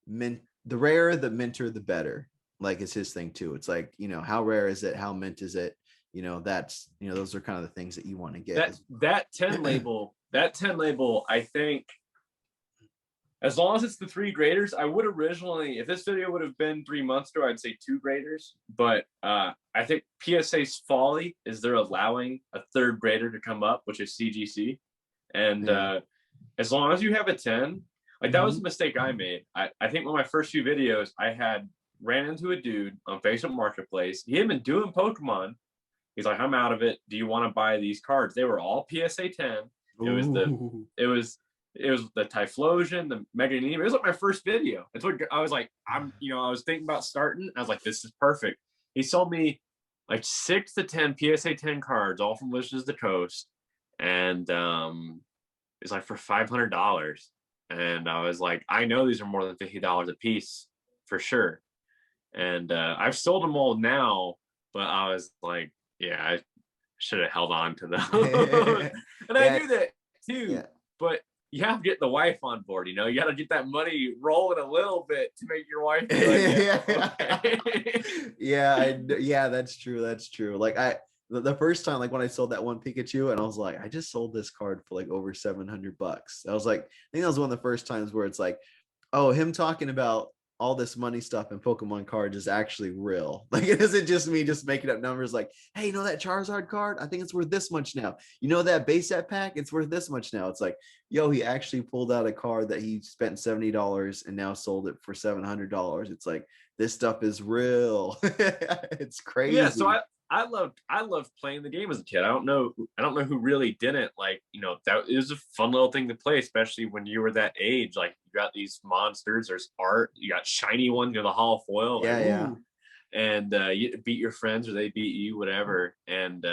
mint. The rarer the minter, the better. Like, it's his thing too. It's like, how rare is it? How mint is it? That's, those are kind of the things that you want to get. That 10 label, I think, as long as it's the 3 graders, I would originally, if this video would have been 3 months ago, I'd say 2 graders. But I think PSA's folly is they're allowing a 3rd grader to come up, which is CGC. And as long as you have a 10, like that was a mistake I made. I think one of my first few videos, I had ran into a dude on Facebook Marketplace. He had been doing Pokemon. He's like, I'm out of it. Do you want to buy these cards? They were all PSA 10. It was the Typhlosion, the Mega Nemo. It was like my first video. It's what I was like, I was thinking about starting. I was like, this is perfect. He sold me like 6 to 10 PSA 10 cards, all from Wizards of the Coast. And it's like for $500. And I was like, I know these are more than $50 a piece for sure. And I've sold them all now, but I was like, yeah, I should have held on to them. And I knew that too. Yeah. But you have to get the wife on board. You got to get that money rolling a little bit to make your wife be like, okay. Yeah, that's true. Like the first time, like when I sold that one Pikachu, and I was like, I just sold this card for like over $700. I was like, I think that was one of the first times where it's like, oh, him talking about all this money stuff and Pokemon cards is actually real. Like, it isn't just me just making up numbers like, hey, that Charizard card? I think it's worth this much now. That base set pack? It's worth this much now. It's like, yo, he actually pulled out a card that he spent $70 and now sold it for $700. It's like, this stuff is real. It's crazy. Yeah, so I loved playing the game as a kid. I don't know who really didn't. Like, that it was a fun little thing to play, especially when you were that age. Like, you got these monsters, there's art, you got shiny ones, the holo foil. Like, yeah. And you beat your friends or they beat you, whatever. And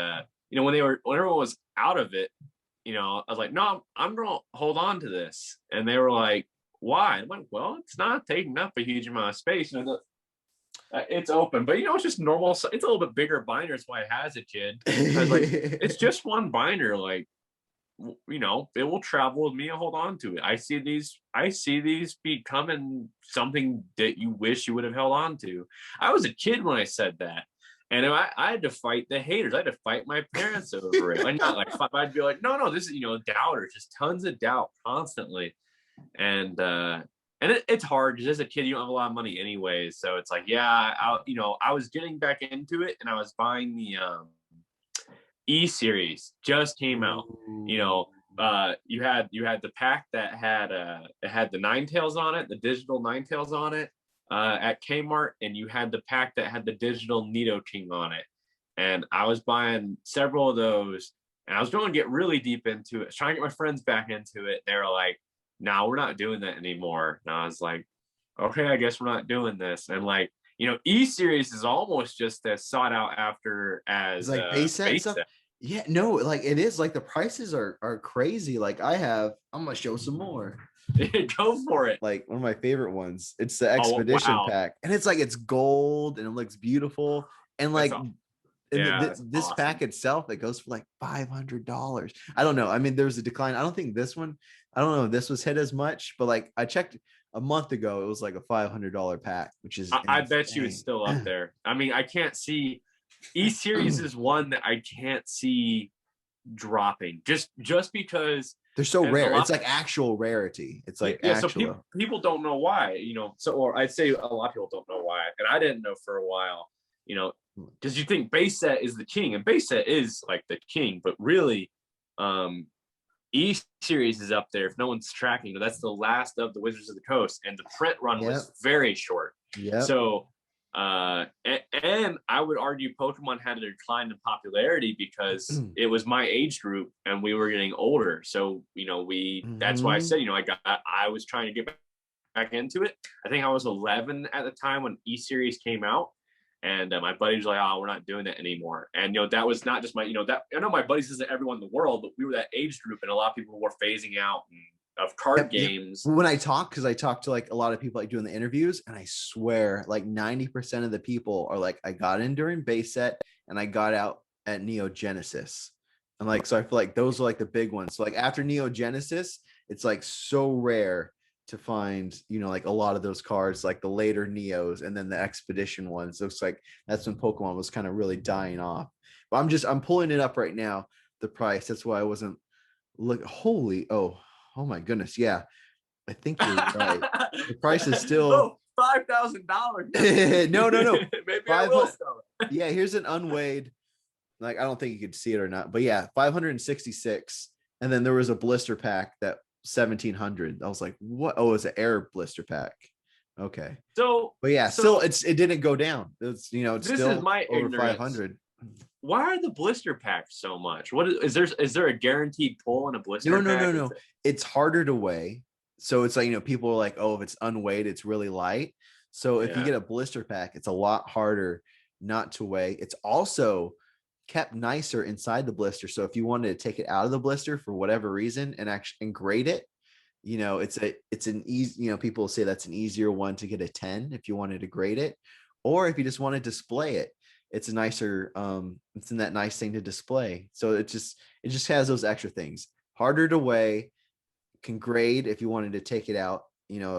when everyone was out of it, I was like, no, I'm gonna hold on to this. And they were like, why? I'm like, well, it's not taking up a huge amount of space. It's open, but it's just normal. It's a little bit bigger binder. That's why it has it, kid. Like, it's just one binder. Like, it will travel with me and hold on to it. I see these becoming something that you wish you would have held on to. I was a kid when I said that, and I had to fight the haters. I had to fight my parents over it. I'm not like, I'd be like, no, this is doubters, just tons of doubt constantly, and it's hard because as a kid you don't have a lot of money anyways. So it's like, yeah, I was getting back into it, and I was buying the E-Series just came out. You had the pack that had it had the Ninetales on it, the digital Ninetales on it at Kmart, and you had the pack that had the digital Nidoking on it. And I was buying several of those, and I was going to get really deep into it, trying to get my friends back into it. They were like, no, we're not doing that anymore. And I was like, okay, I guess we're not doing this. And like, E-Series is almost just as sought out after as like base set stuff. Yeah, no, like it is. Like the prices are crazy. Like I'm gonna show some more. Go for it. Like one of my favorite ones. It's the Expedition pack, and it's like it's gold and it looks beautiful. And like this awesome. Pack itself, it goes for like $500. I don't know. I mean, there's a decline. I don't think this one. I don't know if this was hit as much, but like I checked a month ago it was like a $500 pack, which is I bet you it's insane. still up there. I mean, I can't see. E Series is one that I can't see dropping just because. They're so And a rare. It's lot, like actual rarity. It's like yeah. So actual. people don't know why, So, or I'd say a lot of people don't know why, and I didn't know for a while, because you think base set is the king, and base set is like the king, but really, E Series is up there. If no one's tracking, that's the last of the Wizards of the Coast, and the print run was very short. Yeah. So, and I would argue Pokemon had a decline in popularity because it was my age group and we were getting older. So, that's why I said, I was trying to get back into it. I think I was 11 at the time when E Series came out. And my buddy was like, "Oh, we're not doing that anymore." And that was not just my, that I know my buddies isn't everyone in the world, but we were that age group, and a lot of people were phasing out of card games. When I talk, because I talk to like a lot of people like doing the interviews, and I swear like 90% of the people are like, I got in during base set and I got out at Neo Genesis. And like, so I feel like those are like the big ones. So like after Neo Genesis, it's like so rare to find, like a lot of those cards, like the later Neos and then the Expedition ones. Looks like that's when Pokemon was kind of really dying off. But I'm pulling it up right now, the price. That's why I wasn't oh my goodness. Yeah. I think you're right. The price is still $5,000. no. Maybe I will sell it. Yeah, here's an unweighed. Like I don't think you could see it or not, but yeah, 566. And then there was a blister pack that 1,700. I was like, what? Oh, it's an air blister pack. Okay. So, but yeah, still it didn't go down. It's it's this still is my over ignorance. 500. Why are the blister packs so much? What is there a guaranteed pull in a blister pack? No. It's harder to weigh. So it's like, people are like, oh, if it's unweighed, it's really light. So if you get a blister pack, it's a lot harder not to weigh. It's also kept nicer inside the blister. So if you wanted to take it out of the blister for whatever reason and actually grade it, it's an easy, people say that's an easier one to get a 10 if you wanted to grade it, or if you just want to display it, it's a nicer, it's in that nice thing to display. So it just has those extra things. Harder to weigh, can grade if you wanted to take it out,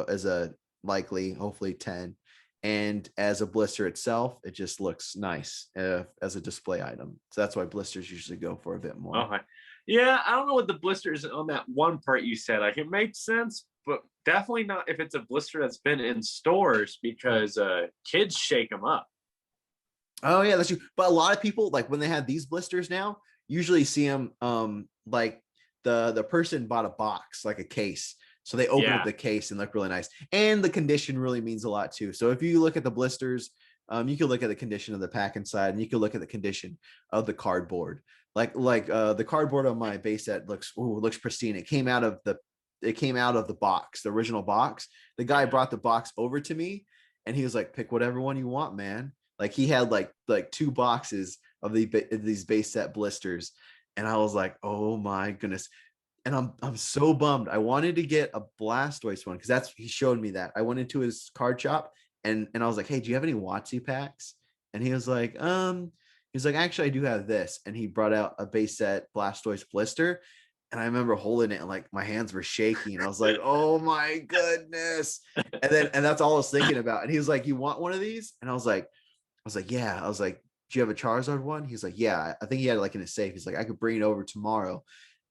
as a likely, hopefully 10. And as a blister itself, it just looks nice as a display item. So that's why blisters usually go for a bit more. Okay. Yeah, I don't know what the blister is on that one part you said. Like it makes sense, but definitely not if it's a blister that's been in stores because kids shake them up. Oh yeah, that's true. But a lot of people, like when they have these blisters now, usually see them like the person bought a box, like a case. So they open up the case and look really nice. And the condition really means a lot too. So if you look at the blisters, you can look at the condition of the pack inside, and you can look at the condition of the cardboard. Like the cardboard on my base set looks pristine. It came out of the box, the original box. The guy brought the box over to me and he was like, pick whatever one you want, man. Like he had like 2 boxes of these base set blisters. And I was like, oh my goodness. And I'm so bummed. I wanted to get a Blastoise one because he showed me that. I went into his card shop and I was like, hey, do you have any WotC packs? And he was like, actually I do have this. And he brought out a base set Blastoise blister. And I remember holding it and like my hands were shaking. I was like, oh my goodness. And that's all I was thinking about. And he was like, you want one of these? And I was like, yeah. I was like, do you have a Charizard one? He's like, yeah. I think he had it like in his safe. He's like, I could bring it over tomorrow.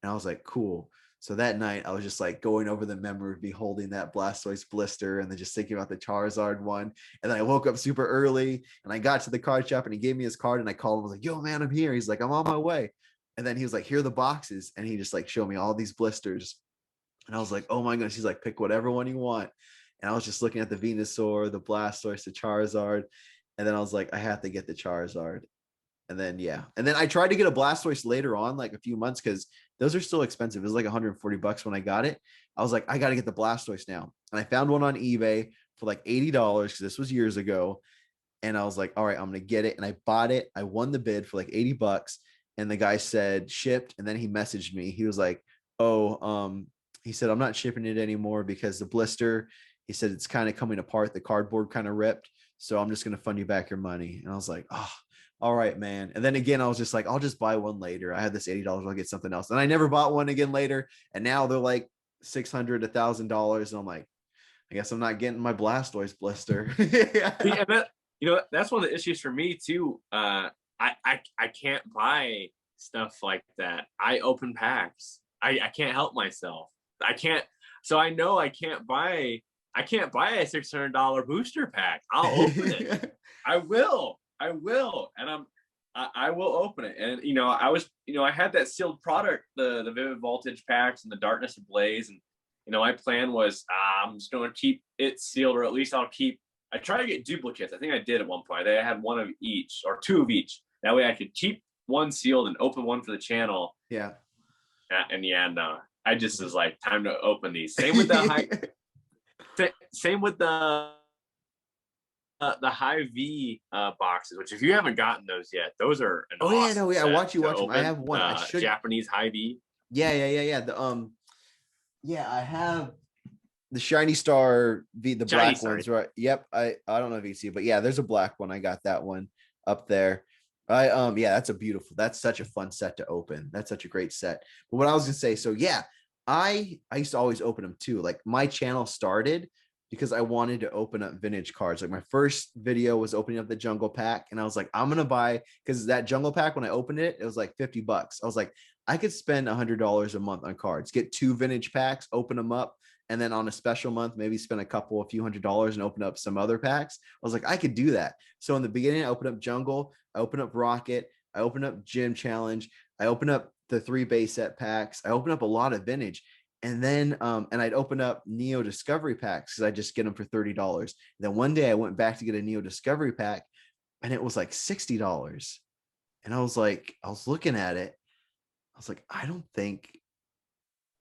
And I was like, cool. So that night I was just like going over the memory of me holding that Blastoise blister and then just thinking about the Charizard one. And then I woke up super early and I got to the card shop and he gave me his card and I called him. I was like, yo man, I'm here. He's like, I'm on my way. And then he was like, here are the boxes. And he just like showed me all these blisters. And I was like, oh my goodness. He's like, pick whatever one you want. And I was just looking at the Venusaur, the Blastoise, the Charizard. And then I was like, I have to get the Charizard. And then, yeah. And then I tried to get a Blastoise later on, like a few months, because those are still expensive. It was like $140 when I got it. I was like, I got to get the Blastoise now. And I found one on eBay for like $80 because this was years ago. And I was like, all right, I'm going to get it. And I bought it. I won the bid for like $80. And the guy said shipped. And then he messaged me. He was like, he said, I'm not shipping it anymore because the blister, he said, it's kind of coming apart. The cardboard kind of ripped. So I'm just going to fund you back your money. And I was like, oh, all right, man. And then again, I was just like, I'll just buy one later. I had this $80. I'll get something else. And I never bought one again later. And now they're like $600, $1,000. And I'm like, I guess I'm not getting my Blastoise blister. See, and that, that's one of the issues for me too. I can't buy stuff like that. I open packs. I can't help myself. I can't. So I know I can't buy a $600 booster pack. I'll open it. I will. And I will open it. And I had that sealed product, the Vivid Voltage packs and the Darkness Ablaze, and my plan was I'm just going to keep it sealed, or at least I try to get duplicates. I think I did at one point. I had one of each or two of each. That way I could keep one sealed and open one for the channel. Yeah. And yeah, no, I just was like, time to open these. Same with the same with the high V boxes, which if you haven't gotten those yet, those are an awesome I watch you watch them. I open. have one. I should... Japanese high V. Yeah. I have the Shiny Star V, the black ones, right? Yep. I don't know if you can see, but yeah, there's a black one. I got that one up there. That's such a fun set to open. That's such a great set. But what I was gonna say, so yeah, I used to always open them too. Like my channel started because I wanted to open up vintage cards. Like my first video was opening up the jungle pack, and I was like, I'm gonna buy, because that jungle pack, when I opened it, it was like $50. I was like, I could spend $100 a month on cards, get 2 vintage packs, open them up, and then on a special month, maybe spend a few $100s and open up some other packs. I was like, I could do that. So in the beginning, I opened up Jungle, I opened up Rocket, I opened up Gym Challenge, I opened up the 3 base set packs, I opened up a lot of vintage. And then and I'd open up Neo Discovery packs because I just get them for $30. And then one day I went back to get a Neo Discovery pack, and it was like $60. And I was looking at it, I was like, I don't think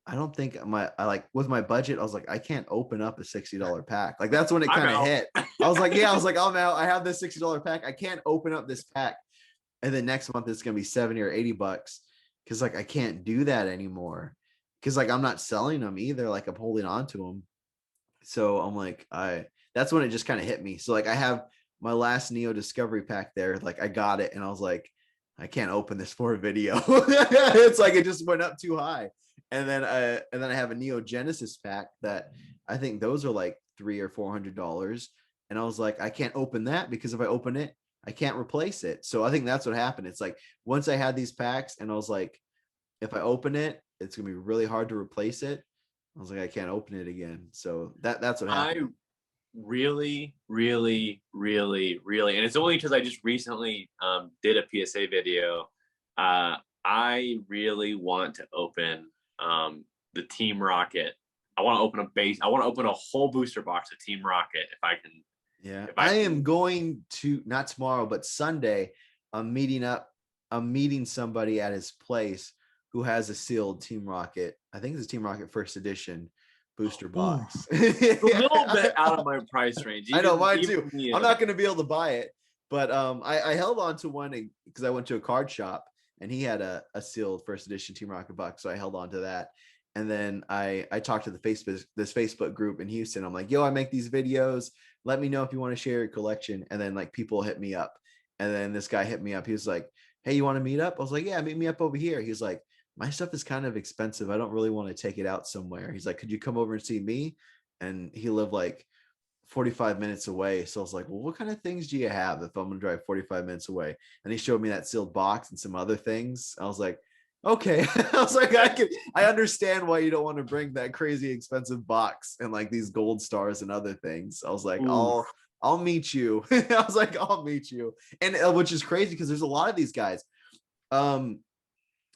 I like, with my budget, I was like, I can't open up a $60 pack. Like that's when it kind of hit. I was like, I'm out. I have this $60 pack. I can't open up this pack. And then next month it's gonna be 70 or $80 because like I can't do that anymore. Because like I'm not selling them either. Like I'm holding on to them. So I'm like, that's when it just kind of hit me. So like I have my last Neo Discovery pack there. Like I got it, and I was like, I can't open this for a video. It's like it just went up too high. And then I have a Neo Genesis pack that I think those are like $300 or $400. And I was like, I can't open that because if I open it, I can't replace it. So I think that's what happened. It's like once I had these packs and I was like, if I open it, it's gonna be really hard to replace it. I was like, I can't open it again. So that's what happened. I really, and it's only because I just recently did a PSA video. I really want to open the Team Rocket. I want to open a whole booster box of Team Rocket if I can. Yeah, I am going to, not tomorrow, but Sunday. I'm meeting somebody at his place who has a sealed Team Rocket. I think it's a Team Rocket first edition booster box. A little bit out of my price range. I know, mine too. I'm not going to be able to buy it, but I held on to one because I went to a card shop and he had a sealed first edition Team Rocket box, so I held on to that. And then I talked to this Facebook group in Houston. I'm like, yo, I make these videos. Let me know if you want to share your collection. And then like people hit me up. And then this guy hit me up. He was like, hey, you want to meet up? I was like, yeah, meet me up over here. He was like, my stuff is kind of expensive. I don't really want to take it out somewhere. He's like, could you come over and see me? And he lived like 45 minutes away. So I was like, well, what kind of things do you have if I'm going to drive 45 minutes away? And he showed me that sealed box and some other things. I was like, okay. I was like, I understand why you don't want to bring that crazy expensive box and like these gold stars and other things. I was like, I'll meet you. I was like, I'll meet you. And which is crazy because there's a lot of these guys.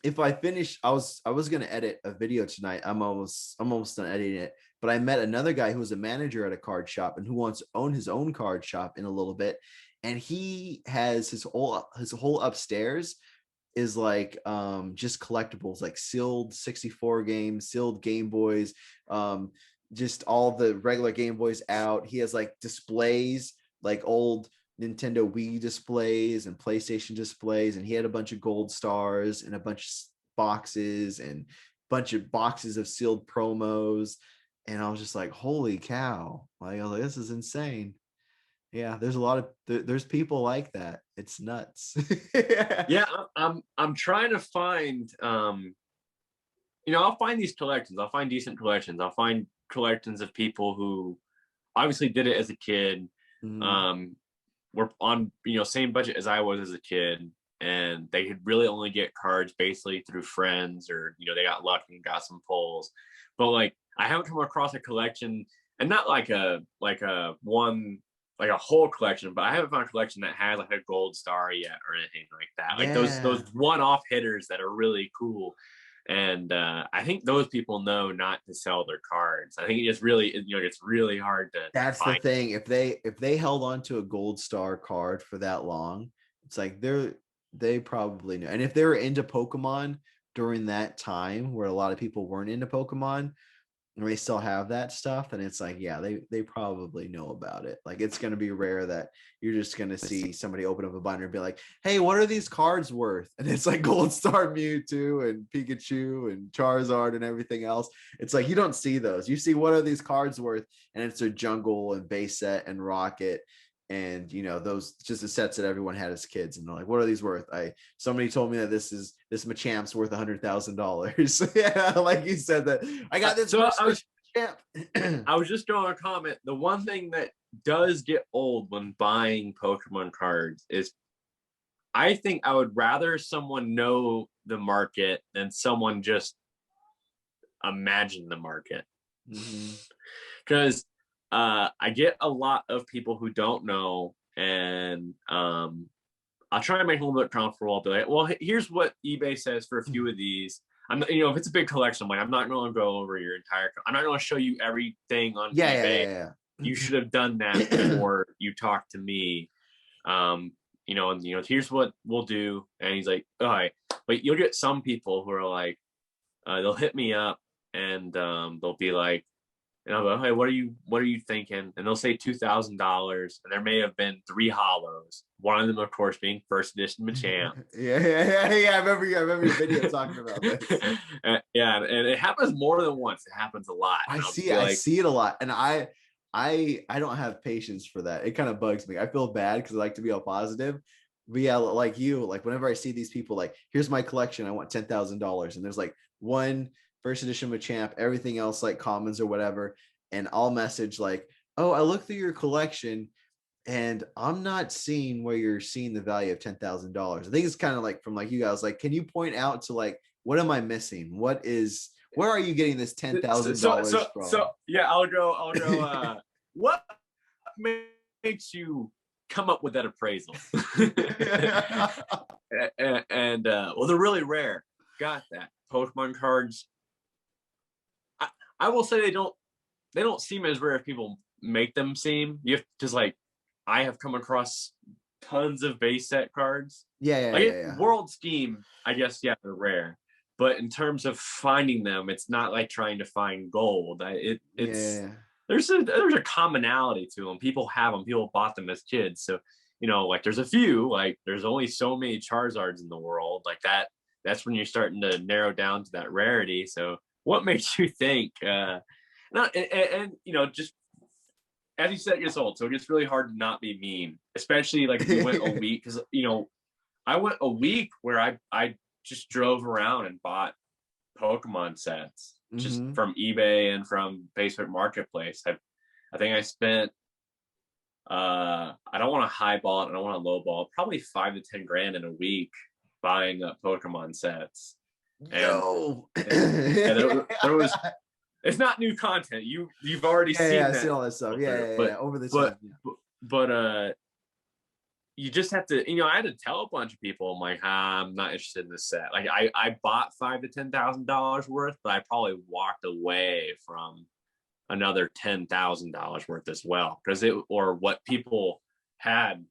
If I finish, I was going to edit a video tonight. I'm almost done editing it, but I met another guy who was a manager at a card shop and who wants to own his own card shop in a little bit. And he has his whole upstairs is like just collectibles, like sealed 64 games, sealed Game Boys, just all the regular Game Boys out. He has like displays, like old Nintendo Wii displays and PlayStation displays, and he had a bunch of gold stars and a bunch of boxes and bunch of boxes of sealed promos. And I was just like, holy cow. Like, I was like, this is insane. Yeah, there's a lot of there's people like that. It's nuts. Yeah, I'm trying to find I'll find these collections. I'll find decent collections. I'll find collections of people who obviously did it as a kid. Mhm. Um, were on, same budget as I was as a kid, and they could really only get cards basically through friends, or they got lucky and got some pulls. But like I haven't come across a collection, and not like a whole collection, but I haven't found a collection that has like a gold star yet or anything like that. Like those Yeah. one-off hitters that are really cool. And I think those people know not to sell their cards. I think it's really, it's really hard to That's the find. thing. If they held on to a gold star card for that long, it's like they probably know. And if they were into Pokemon during that time where a lot of people weren't into Pokemon, and they still have that stuff, then it's like, yeah, they probably know about it. Like it's gonna be rare that you're just gonna see somebody open up a binder and be like, hey, what are these cards worth? And it's like Gold Star Mewtwo and Pikachu and Charizard and everything else. It's like you don't see those. You see what are these cards worth, and it's a jungle and base set and rocket. And those just the sets that everyone had as kids, and they're like, "What are these worth?" Somebody told me that this Machamp's worth $100,000. Yeah, like you said that I got this. So Machamp. I was just going to comment. The one thing that does get old when buying Pokemon cards is I think I would rather someone know the market than someone just imagine the market. Because I get a lot of people who don't know, and I'll try to make it a little bit comfortable. I'll be like, well, here's what eBay says for a few of these. I'm, if it's a big collection, I'm like, I'm not going to go over your entire. I'm not going to show you everything on eBay. Yeah. You should have done that before you talked to me. And here's what we'll do. And he's like, all right, but you'll get some people who are like, they'll hit me up, and they'll be like, and I'll go, hey, what are you thinking? And they'll say $2,000, and there may have been 3 hollows. One of them, of course, being first edition Machamp. Yeah. I remember your video talking about this. Yeah, and it happens more than once. It happens a lot. I see it a lot, and I don't have patience for that. It kind of bugs me. I feel bad because I like to be all positive. But yeah, like you, like whenever I see these people, like, here's my collection, I want $10,000, and there's like one first edition Machamp, everything else like commons or whatever, and I'll message like, oh, I looked through your collection, and I'm not seeing where you're seeing the value of $10,000. I think it's kind of like from like you guys, like, can you point out to like, what am I missing? Where are you getting this $10,000 from? So yeah, I'll go. What makes you come up with that appraisal? and well, they're really rare. Got that. Pokemon cards. I will say they don't seem as rare as people make them seem. You have just like, I have come across tons of base set cards. Yeah. World scheme, I guess, yeah, they're rare. But in terms of finding them, it's not like trying to find gold. There's a commonality to them. People have them. People bought them as kids. So, like there's a few, like there's only so many Charizards in the world. Like that's when you're starting to narrow down to that rarity. So what makes you think, just as you said, it gets old. So it gets really hard to not be mean, especially like if you went a week. Because, I went a week where I just drove around and bought Pokemon sets just from eBay and from Facebook Marketplace. I think I spent I don't want to highball it, I don't want to lowball it, probably 5 to 10 grand in a week buying up Pokemon sets. Yo. There was it's not new content. You've already seen that. I've seen all that stuff. Yeah. Over the time. But you just have to, I had to tell a bunch of people, I'm like, I'm not interested in this set. Like I bought $5,000 to $10,000 worth, but I probably walked away from another $10,000 worth as well, because or what people had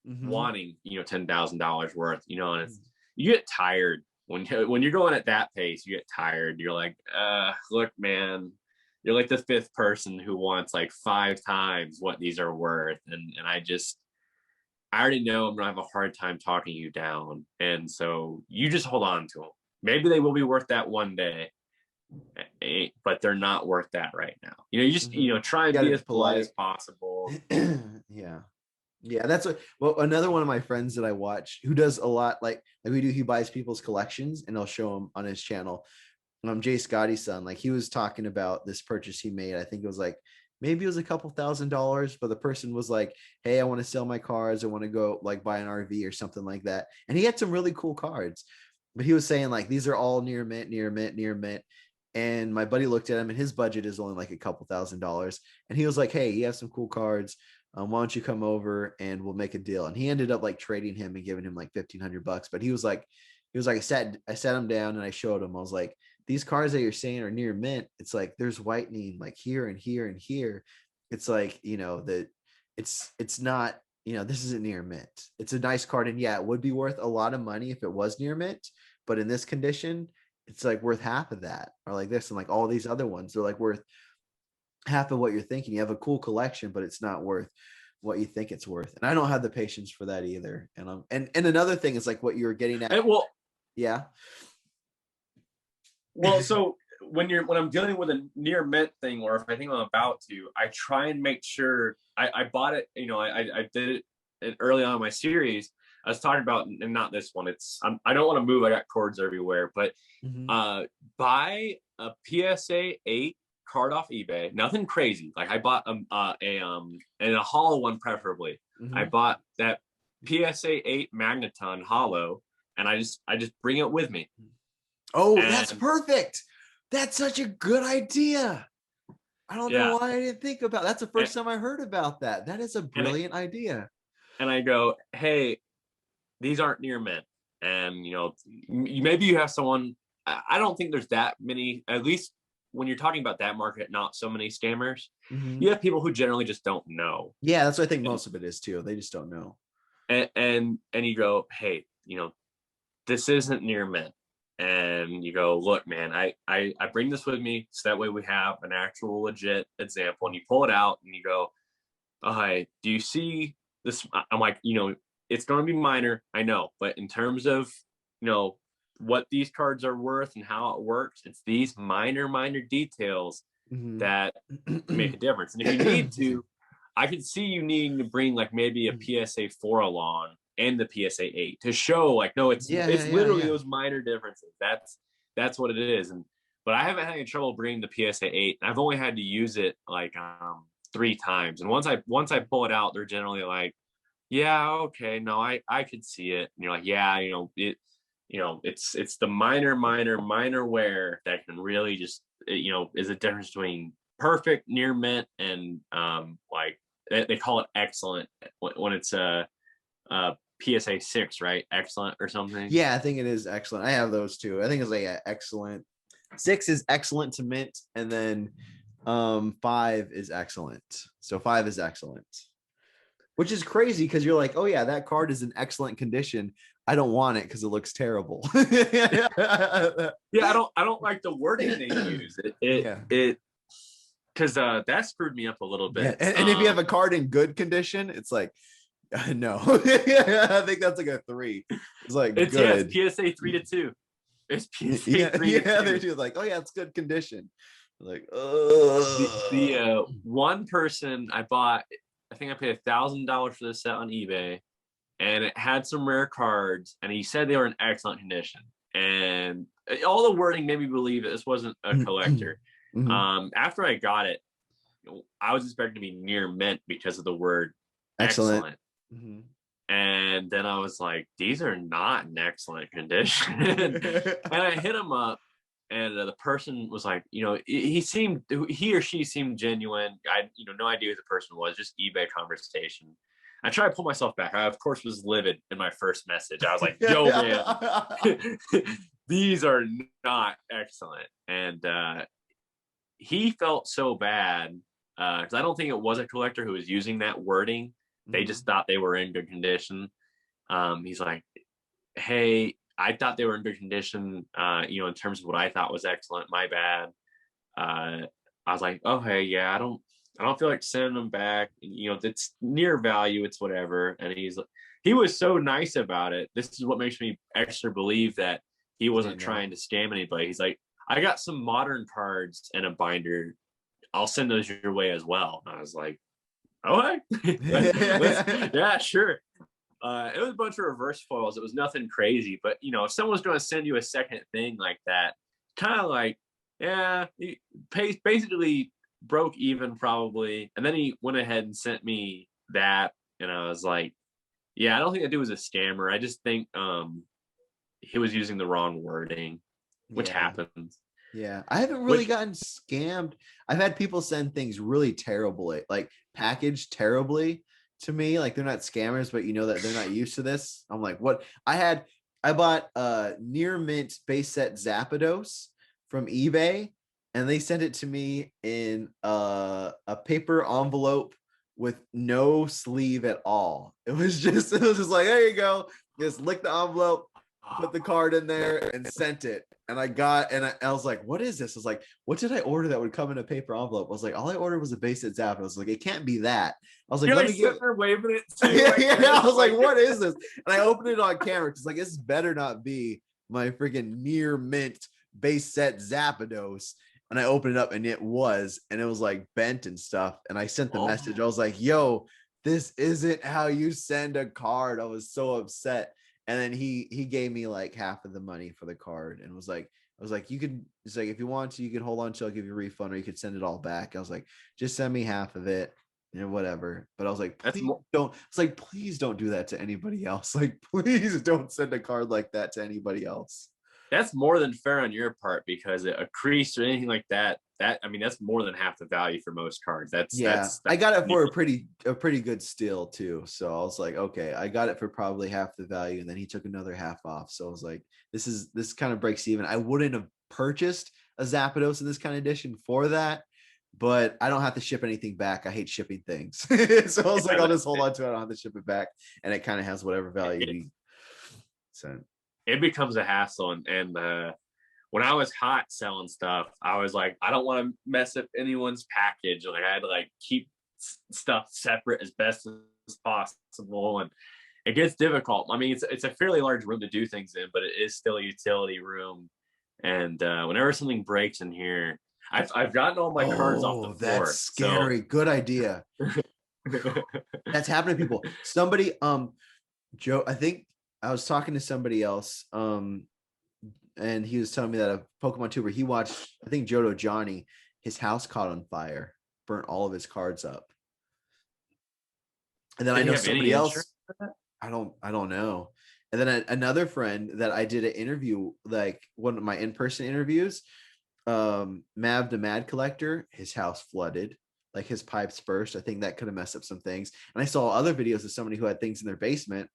wanting, $10,000 worth, and you get tired when you're going at that pace. You get tired. You're like, look, man, you're like the 5th person who wants like 5 times what these are worth, and I already know I'm gonna have a hard time talking you down, and so you just hold on to them. Maybe they will be worth that one day, but they're not worth that right now. You just try and be as polite as possible. Yeah, that's another one of my friends that I watch who does a lot like we do. He buys people's collections and he'll show them on his channel. Jay Scotty's son, like he was talking about this purchase he made. I think it was like maybe it was a couple $1,000s, but the person was like, hey, I want to sell my cards, I want to go like buy an RV or something like that. And he had some really cool cards, but he was saying like these are all near mint, near mint, near mint. And my buddy looked at him, and his budget is only like a couple $1,000s, and he was like, hey, you have some cool cards, why don't you come over and we'll make a deal. And he ended up like trading him and giving him like $1,500. But he was like, I sat him down and I showed him, I was like, these cards that you're saying are near mint, it's like there's whitening like here and here and here. It's like, that it's not, this isn't near mint. It's a nice card, and yeah, it would be worth a lot of money if it was near mint, but in this condition, it's like worth half of that, or like this, and like all these other ones, they're like worth half of what you're thinking. You have a cool collection, but it's not worth what you think it's worth. And I don't have the patience for that either. And another thing is like what you were getting at. Well, yeah. Well, so when I'm dealing with a near mint thing, or if I think I'm about to, I try and make sure I bought it. I did it early on in my series. I was talking about, and not this one. I don't want to move. I got cords everywhere, but buy a PSA 8 card off eBay. Nothing crazy. Like I bought and a hollow one preferably. I bought that PSA 8 Magneton hollow, and I just bring it with me. Oh, that's perfect. That's such a good idea. I don't know why I didn't think about. That's the first time I heard about that. That is a brilliant idea. And I go, hey, these aren't near mint, and maybe you have someone. I don't think there's that many, at least when you're talking about that market, not so many scammers. You have people who generally just don't know. Yeah, that's what I think most of it is too. They just don't know. And you go, hey, this isn't near mint. And you go, look, man, I bring this with me, so that way we have an actual legit example. And you pull it out and you go, oh, hi, do you see this? I'm like, it's going to be minor, I know, but in terms of, what these cards are worth and how it works, it's these minor details that make a difference. And if you need to, I could see you needing to bring like maybe a PSA 4 along and the PSA 8 to show like, no, it's literally those minor differences. That's what it is. But I haven't had any trouble bringing the PSA 8. I've only had to use it like 3 times. And once I pull it out, they're generally like, yeah, okay, no, I could see it. And you're like, yeah, it's the minor wear that can really just, is a difference between perfect near mint and like they call it excellent when it's a PSA 6, right? Excellent or something. Yeah, I think it is excellent. I have those too. I think it's like excellent. 6 is excellent to mint, and then 5 is excellent. So 5 is excellent, which is crazy because you're like, oh yeah, that card is in excellent condition. I don't want it because it looks terrible. Yeah, I don't like the wording they use. It because that screwed me up a little bit. Yeah. And if you have a card in good condition, it's like, no. I think that's like a 3. It's like it's good. It's PSA 3-2. It's PSA 3-2. Yeah, they do like, oh yeah, it's good condition. Like, the one person I bought, I think I paid $1,000 for this set on eBay, and it had some rare cards, and he said they were in excellent condition. And all the wording made me believe that this wasn't a collector. After I got it, I was expecting to be near mint because of the word excellent. And then I was like, these are not in excellent condition. And I hit him up, and the person was like, he or she seemed genuine. I no idea who the person was, just eBay conversation. I tried to pull myself back. I of course was livid in my first message. I was like, yo man, these are not excellent. And he felt so bad because I don't think it was a collector who was using that wording. They just thought they were in good condition. He's like, hey, I thought they were in good condition, in terms of what I thought was excellent. My bad. I was like, oh, hey, yeah, I don't feel like sending them back. It's near value. It's whatever. And he was so nice about it. This is what makes me extra believe that he wasn't trying to scam anybody. He's like, I got some modern cards and a binder. I'll send those your way as well. And I was like, oh, hey. Yeah, sure. It was a bunch of reverse foils. It was nothing crazy, but if someone's going to send you a second thing like that, kind of like, yeah, basically broke even probably. And then he went ahead and sent me that, and I was like, yeah, I don't think that dude was a scammer. I just think he was using the wrong wording, which Yeah. happens. Yeah, I haven't really Which gotten scammed. I've had people send things really terribly, like packaged terribly to me. Like they're not scammers, but you know that they're not used to this. I'm like, what? I bought near mint base set Zapdos from eBay, and they sent it to me in a paper envelope with no sleeve at all. It was just like, there you go. Just lick the envelope, put the card in there, and sent it. And I was like, what is this? I was like, what did I order that would come in a paper envelope? I was like, all I ordered was a base set Zap. I was like, it can't be that. I was like, you're let like me give sitting there waving it too. yeah, Like yeah. this, I was like, what is this? And I opened it on camera because like this better not be my freaking near mint base set Zapdos. And I opened it up and it was like bent and stuff. And I sent the message. I was like, yo, this isn't how you send a card. I was so upset. And then he gave me like half of the money for the card and was like, I was like, you could, it's like, if you want to, you can hold on till I'll give you a refund or you could send it all back. I was like, just send me half of it and whatever. But I was like, That's please don't, it's like, please don't do that to anybody else. Like, please don't send a card like that to anybody else. that's more than fair on your part, because a crease or anything like that, I mean, that's more than half the value for most cards. Yeah, I got it for a pretty good steal too. So I was like, okay, I got it for probably half the value, and then he took another half off. So I was like, this kind of breaks even. I wouldn't have purchased a Zapdos in this kind of edition for that, but I don't have to ship anything back. I hate shipping things. So I was like, I'll just hold on to it. I don't have to ship it back, and it kind of has whatever value we sent. It becomes a hassle, and when I was hot selling stuff, I was like, I don't want to mess up anyone's package. Like I had to like keep stuff separate as best as possible, and it gets difficult. I mean, it's a fairly large room to do things in, but it is still a utility room. And whenever something breaks in here, I've gotten all my cards off the floor. That's scary. So. Good idea. That's happening to people. Somebody, Joe, I think I was talking to somebody else, and he was telling me that a Pokemon tuber he watched, I think Johto Johnny, his house caught on fire, burnt all of his cards up. And then I know somebody else. I don't know. And then another friend that I did an interview, like one of my in-person interviews, Mav the Mad Collector, his house flooded, like his pipes burst. I think that could have messed up some things. And I saw other videos of somebody who had things in their basement,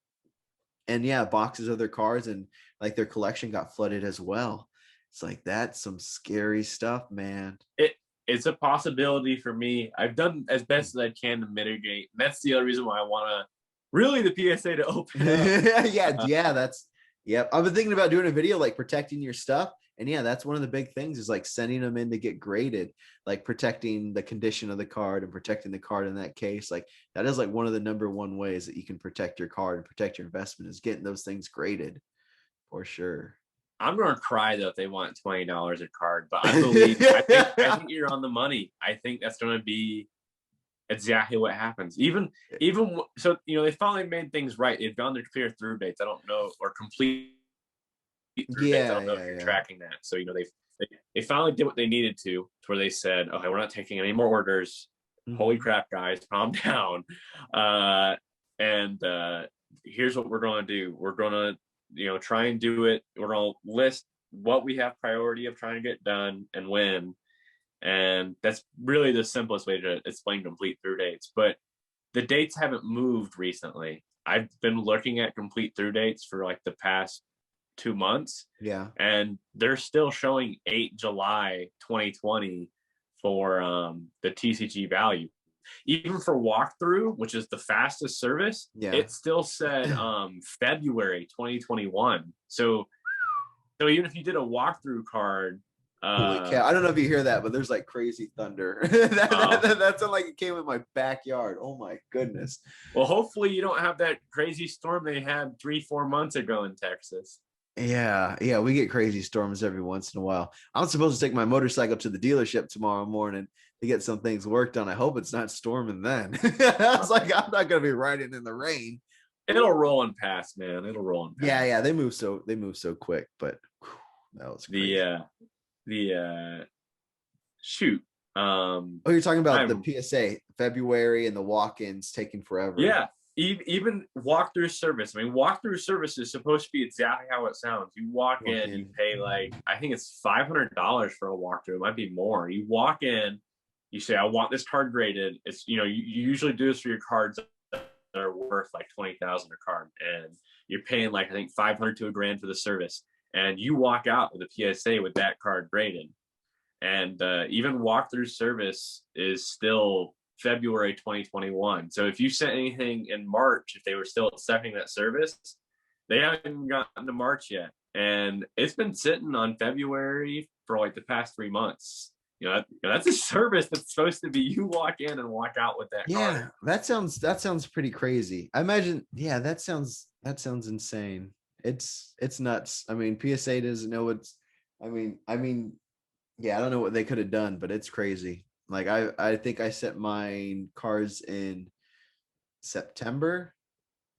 and yeah, boxes of their cards and like their collection got flooded as well. It's like, that's some scary stuff, man. It's a possibility for me. I've done as best as I can to mitigate. And that's the other reason why I want to really the PSA to open up. yeah, that's, yep. I've been thinking about doing a video like protecting your stuff. And yeah, that's one of the big things is like sending them in to get graded, like protecting the condition of the card and protecting the card in that case. Like that is like one of the number one ways that you can protect your card and protect your investment is getting those things graded for sure. I'm going to cry though if they want $20 a card, but I believe, I think you're on the money. I think that's going to be exactly what happens. Even so, you know, they finally made things right. They've gone to clear through dates. I don't know, or complete. I don't know if you're tracking that. So, you know, they finally did what they needed to where they said, okay, we're not taking any more orders. Mm-hmm. Holy crap, guys, calm down. And here's what we're going to do. We're going to, you know, try and do it. We're going to list what we have priority of trying to get done and when. And that's really the simplest way to explain complete through dates. But the dates haven't moved recently. I've been looking at complete through dates for like the past 2 months. Yeah. And they're still showing 8 July 2020 for the TCG value. Even for walkthrough, which is the fastest service, it still said February 2021. So even if you did a walkthrough card, holy cow. I don't know if you hear that, but there's like crazy thunder. That sounded like it came in my backyard. Oh my goodness. Well, hopefully you don't have that crazy storm they had 3-4 months ago in Texas. Yeah, we get crazy storms every once in a while. I'm supposed to take my motorcycle to the dealership tomorrow morning to get some things worked on. I hope it's not storming then. I was like, I'm not gonna be riding in the rain. It'll roll and pass, man. It'll roll and pass. Yeah, they move so quick, but whew, that was crazy. Shoot. Oh, you're talking about the I'm PSA February and the walk-ins taking forever. Yeah, even walkthrough service. I mean, walkthrough service is supposed to be exactly how it sounds. You walk Walk in, you in. pay like I think it's $500 for a walkthrough. It might be more. You walk in, you say, "I want this card graded." It's you usually do this for your cards that are worth like 20,000 a card, and you're paying like I think 500 to a grand for the service, and you walk out with a PSA with that card graded, and even walkthrough service is still February 2021. So if you sent anything in March, if they were still accepting that service, they haven't even gotten to March yet, and it's been sitting on February for like the past 3 months. That's a service that's supposed to be you walk in and walk out with that card. Yeah, that sounds pretty crazy. I imagine, yeah, that sounds insane. It's nuts. I mean, PSA doesn't know what's I mean, yeah, I don't know what they could have done, but it's crazy. Like I think I sent mine cards in September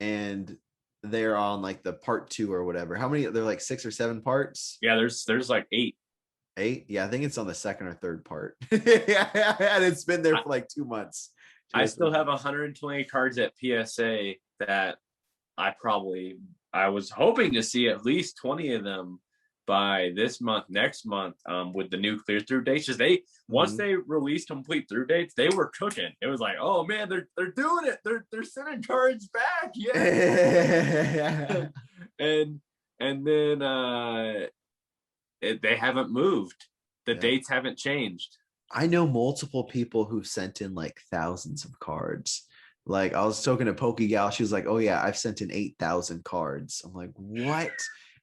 and they're on like the part 2 or whatever. How many? They're like 6 or 7 parts. Yeah, there's like 8. 8? Yeah, I think it's on the second or third part. Yeah, and it's been there I, for like 2 months. I still have 120 cards at PSA that I was hoping to see at least 20 of them by this month, next month, with the new clear through dates. Just once Mhm. they released complete through dates, they were cooking. It was like, oh man, they're doing it. They're sending cards back. Yeah. and and then they haven't moved. The Yeah. dates haven't changed. I know multiple people who've sent in like thousands of cards. Like I was talking to PokeGal, she was like, "Oh yeah, I've sent in 8,000 cards." I'm like, "What?"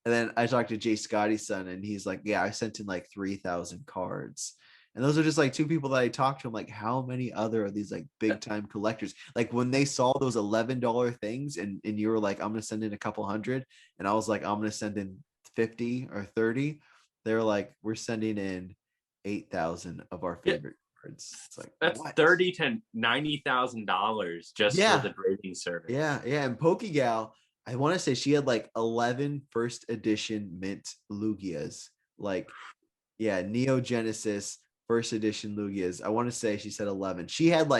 And then I talked to Jay Scotty's son, and he's like, "Yeah, I sent in like 3,000 cards." And those are just like 2 people that I talked to. I'm like, how many other of these like big time collectors? Like when they saw those $11 things, and you were like, "I'm gonna send in a couple hundred," and I was like, "I'm gonna send in 50 or 30." They're like, "We're sending in 8,000 of our Yeah, favorite cards." It's like, that's what? $30,000 to just for Yeah. the grading service. Yeah. Yeah. And PokeGal, I want to say she had like 11 first edition mint Lugias. Like, yeah, Neo Genesis first edition Lugias. I want to say she said 11. She had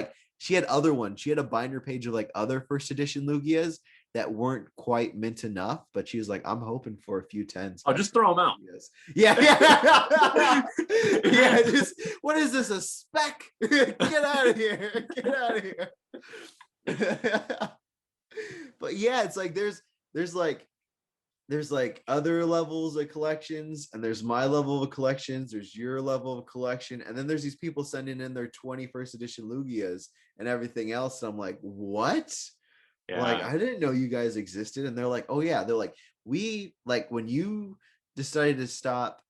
other ones. She had a binder page of like other first edition Lugias that weren't quite mint enough, but she was like, I'm hoping for a few tens. I'll just throw them out. Lugias. Yeah, yeah. Yeah, just what is this? A speck? Get out of here. Get out of here. But yeah, it's like there's like other levels of collections, and there's my level of collections, there's your level of collection, and then there's these people sending in their 21st edition Lugias and everything else. And I'm like, what? Like, Yeah. I didn't know you guys existed. And they're like, oh yeah, they're like, we like when you decided to stop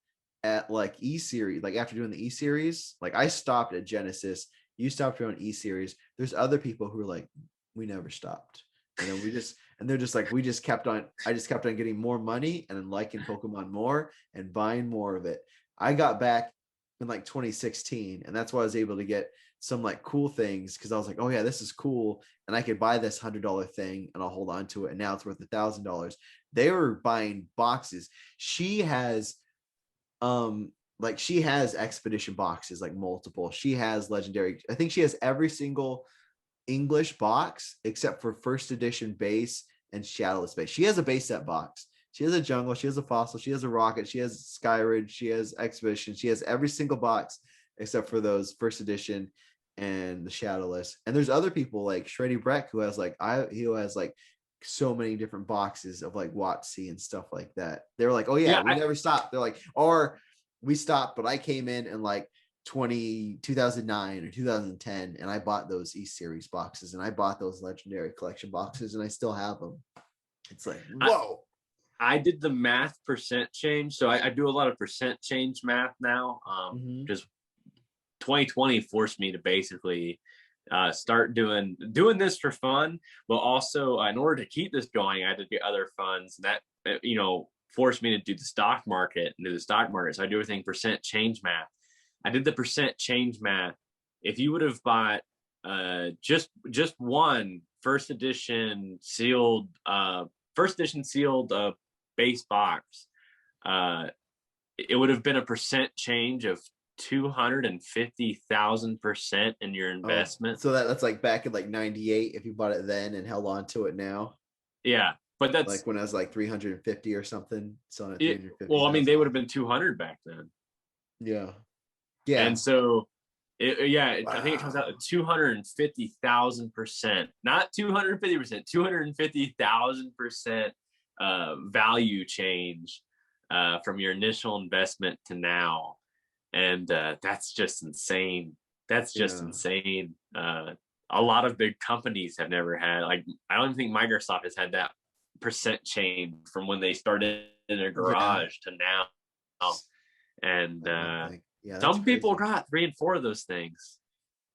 at like E series, like after doing the E series, like I stopped at Genesis, you stopped around E series. There's other people who are like, we never stopped. And then and they're just like, I just kept on getting more money and then liking Pokemon more and buying more of it. I got back in like 2016, and that's why I was able to get some like cool things because I was like, oh yeah, this is cool, and I could buy this $100 thing and I'll hold on to it, and now it's worth $1,000. They were buying boxes. She has like she has expedition boxes, like multiple. She has legendary. I think she has every single English box except for first edition base and shadowless base. She has a base set box. She has a jungle. She has a fossil. She has a rocket. She has Skyridge. She has expedition. She has every single box except for those first edition and the shadowless. And there's other people like Shreddy Breck who has like so many different boxes of like Watsy and stuff like that. They were like, oh yeah, Yeah, we never stopped. They're like, or we stopped, but I came in like 2009 or 2010, and I bought those E series boxes, and I bought those legendary collection boxes, and I still have them. It's like, I, whoa. I did the math percent change. So I do a lot of percent change math now. Mhm. Just 2020 forced me to basically start doing this for fun, but also in order to keep this going, I had to get other funds that forced me to do the stock market and do the stock market. So I do everything percent change math. I did the percent change math. If you would have bought just one first edition sealed base box, uh, it would have been a percent change of 250,000% in your Oh, investment. so that's like back in like 98 if you bought it then and held on to it now. Yeah, but that's Like when I was like 350 or something, selling at it. Well, I mean, 350,000. they would have been 200 back then, Yeah. and Yeah. so I think it comes out Wow. to 250,000%, not 250%, 250,000% value change from your initial investment to now, and that's just insane. That's just Yeah. insane. A lot of big companies have never had, like, I don't think Microsoft has had that percent change from when they started in a Yeah. garage to now. And I don't think. Yeah, that's some people crazy. got 3 and 4 of those things.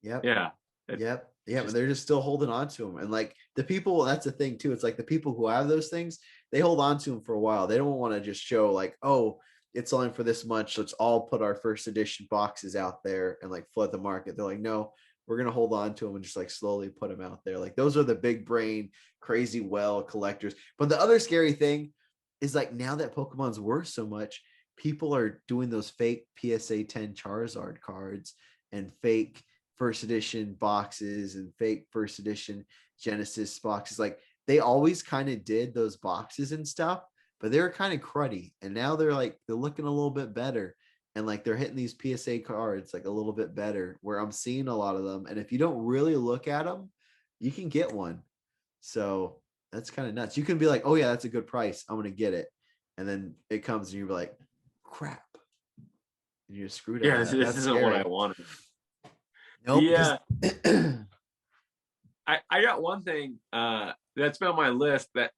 Yep. Yeah. It Yep. Yep. And just, they're just still holding on to them. And like the people, that's the thing too. It's like the people who have those things, they hold on to them for a while. They don't want to just show like, oh, it's selling for this much. Let's all put our first edition boxes out there and like flood the market. They're like, no, we're going to hold on to them and just like slowly put them out there. Like those are the big brain, crazy well collectors. But the other scary thing is like now that Pokemon's worth so much, people are doing those fake PSA 10 Charizard cards and fake first edition boxes and fake first edition Genesis boxes. Like they always kind of did those boxes and stuff, but they were kind of cruddy. And now they're looking a little bit better. And like they're hitting these PSA cards like a little bit better, where I'm seeing a lot of them. And if you don't really look at them, you can get one. So that's kind of nuts. You can be like, oh yeah, that's a good price, I'm gonna get it. And then it comes and you're like, crap. And you're screwed out yeah, of this, that. this That's isn't what I scary. wanted. Nope, because Yeah. I got one thing that's been on my list that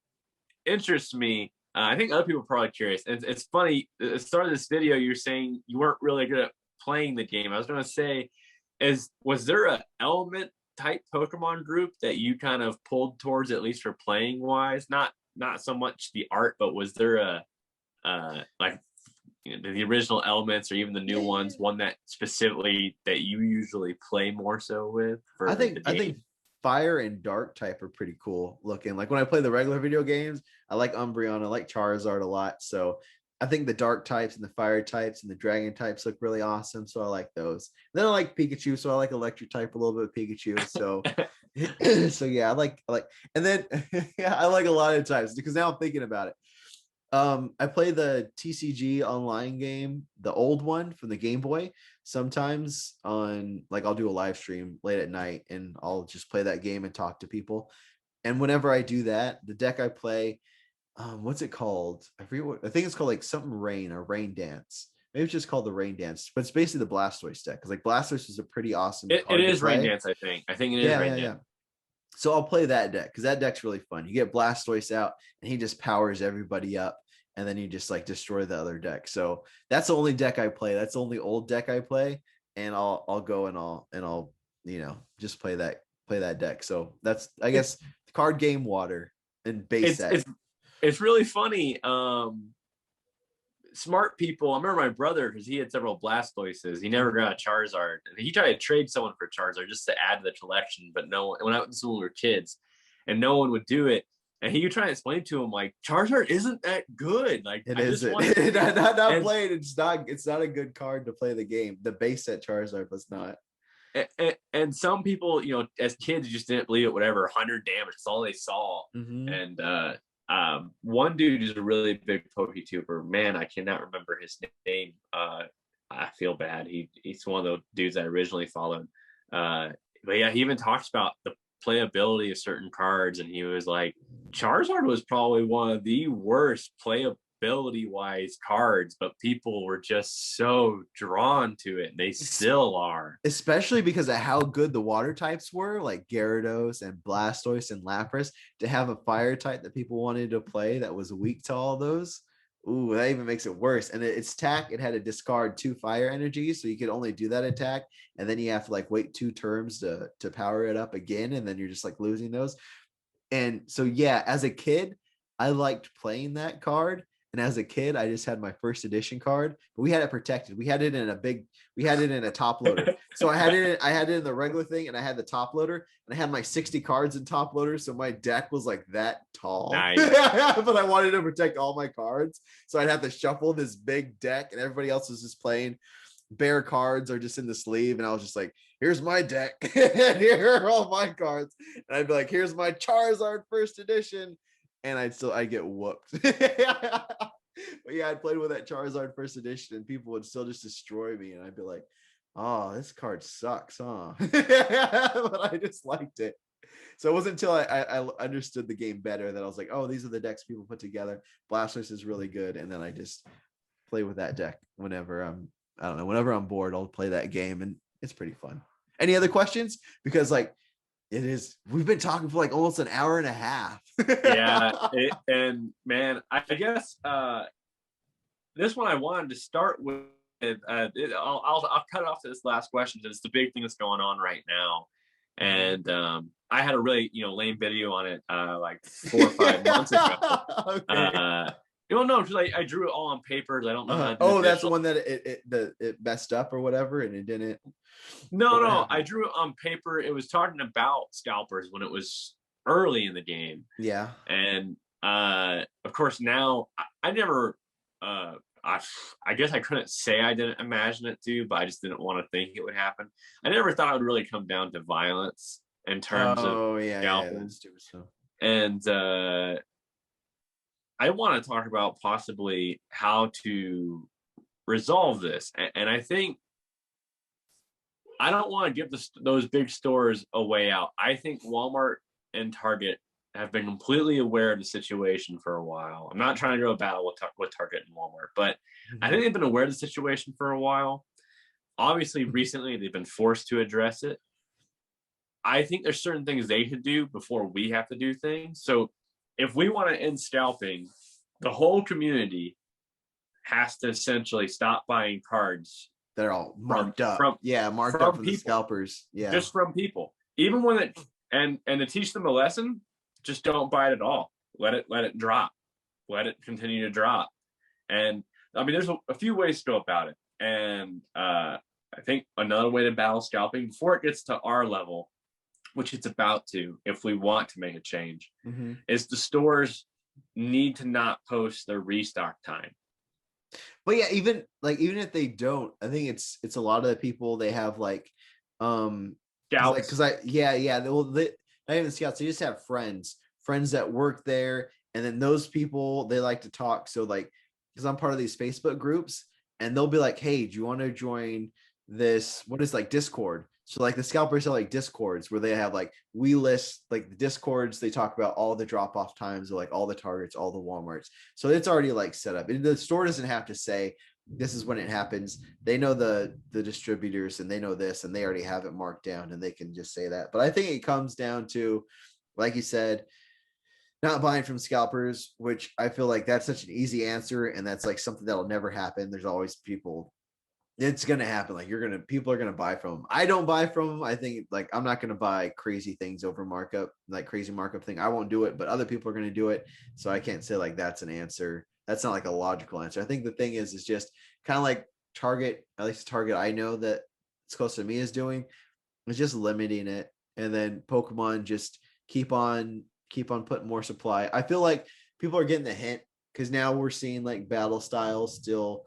interests me. I think other people are probably curious. It's funny. At the start of this video, you're saying you weren't really good at playing the game. I was going to say, was there a element type Pokemon group that you kind of pulled towards, at least for playing wise? Not so much the art, but was there a like, the original elements or even the new ones, one that specifically that you usually play more so with I for the think I game? think fire and dark type are pretty cool looking. Like when I play the regular video games, I like Umbreon, I like Charizard a lot. So I think the dark types and the fire types and the dragon types look really awesome. So I like those. Then I like Pikachu, so I like electric type a little bit of Pikachu. So so yeah, I like and then yeah, I like a lot of types because now I'm thinking about it. I play the TCG online game, the old one from the Game Boy. Sometimes on like I'll do a live stream late at night and I'll just play that game and talk to people. And whenever I do that, the deck I play, what's it called? I forget what I think it's called like something rain or rain dance. Maybe it's just called the rain dance, but it's basically the Blastoise deck because like Blastoise is a pretty awesome It card to is Rain play. Dance, I think. I think it is Yeah, Rain yeah, Dance. yeah. So I'll play that deck because that deck's really fun. You get Blastoise out and he just powers everybody up, and then you just like destroy the other deck. So that's the only deck I play. That's the only old deck I play, and I'll go and I'll just play that deck. So that's I It, guess card game water and base it's set. it's really funny. Smart people. I remember my brother, because he had several Blastoises. He never got a Charizard. And he tried to trade someone for Charizard just to add to the collection, but no. When we were kids, and no one would do it. And he would try to explain to him like Charizard isn't that good. Like It I just isn't. want to. Not And played. It's not a good card to play the game. The base set Charizard was not. and some people, as kids, just didn't believe it. Whatever, 100 damage. That's all they saw. Mm-hmm. And one dude is a really big PokeTuber. Man, I cannot remember his name. I feel bad. He's one of the dudes I originally followed. But yeah, he even talks about the playability of certain cards, and he was like, Charizard was probably one of the worst playability wise cards, but people were just so drawn to it. And they still are. Especially because of how good the water types were, like Gyarados and Blastoise and Lapras, to have a fire type that people wanted to play that was weak to all those. Ooh, that even makes it worse. And its attack, it had to discard 2 fire energies, so you could only do that attack, and then you have to like wait 2 turns to power it up again, and then you're just like losing those. And so yeah, as a kid, I liked playing that card. And as a kid, I just had my first edition card, but we had it protected. We had it in a top loader. So I had it in the regular thing, and I had the top loader, and I had my 60 cards in top loader. So my deck was like that tall. Nice. But I wanted to protect all my cards. So I'd have to shuffle this big deck, and everybody else was just playing bare cards are just in the sleeve, and I was just like, here's my deck, and here are all my cards, and I'd be like, here's my Charizard first edition, and I'd get whooped. But yeah, I played with that Charizard first edition, and people would still just destroy me, and I'd be like, oh, this card sucks, huh? But I just liked it. So it wasn't until I understood the game better that I was like, oh, these are the decks people put together. Blastoise is really good, and then I just play with that deck whenever whenever I'm bored, I'll play that game, and it's pretty fun. Any other questions? Because like we've been talking for like almost an hour and a half. Yeah, and man, I guess this one I wanted to start with. I'll cut it off to this last question because it's the big thing that's going on right now, and I had a really lame video on it like 4 or 5 months ago. Okay. No, because I drew it all on papers. I don't know how to do that's the one that it messed up or whatever, and it didn't. No, I drew it on paper. It was talking about scalpers when it was early in the game. Yeah. And of course now I never I guess I couldn't say I didn't imagine it to, but I just didn't want to think it would happen. I never thought it would really come down to violence in terms of scalpers. And I want to talk about possibly how to resolve this. And I think I don't want to give those big stores a way out. I think Walmart and Target have been completely aware of the situation for a while. I'm not trying to go battle with Target and Walmart, but I think they've been aware of the situation for a while. Obviously, recently they've been forced to address it. I think there's certain things they could do before we have to do things. So if we want to end scalping, the whole community has to essentially stop buying cards. They're all marked up. Marked up for the scalpers. Yeah. Just from people. Even when it and to teach them a lesson, just don't buy it at all. Let it drop. Let it continue to drop. And I mean, there's a few ways to go about it. And I think another way to battle scalping before it gets to our level, which it's about to, if we want to make a change, is the stores need to not post their restock time. But yeah, even if they don't, I think it's a lot of the people they have like scouts. Not even scouts, they just have friends that work there, and then those people they like to talk. So like, because I'm part of these Facebook groups, and they'll be like, hey, do you want to join this? What is like Discord? So like the scalpers have like Discords where they have like we list like the Discords, they talk about all the drop off times of like all the Targets, all the Walmarts. So it's already like set up. And the store doesn't have to say this is when it happens. They know the distributors, and they know this, and they already have it marked down, and they can just say that. But I think it comes down to, like you said, not buying from scalpers, which I feel like that's such an easy answer, and that's like something that'll never happen. There's always people. It's gonna happen. Like people are gonna buy from them. I don't buy from them. I think like I'm not gonna buy crazy things over markup, like crazy markup thing. I won't do it, but other people are gonna do it. So I can't say like that's an answer. That's not like a logical answer. I think the thing is just kind of like Target, at least Target I know that it's close to me is doing, is just limiting it, and then Pokemon just keep on putting more supply. I feel like people are getting the hint because now we're seeing like battle styles still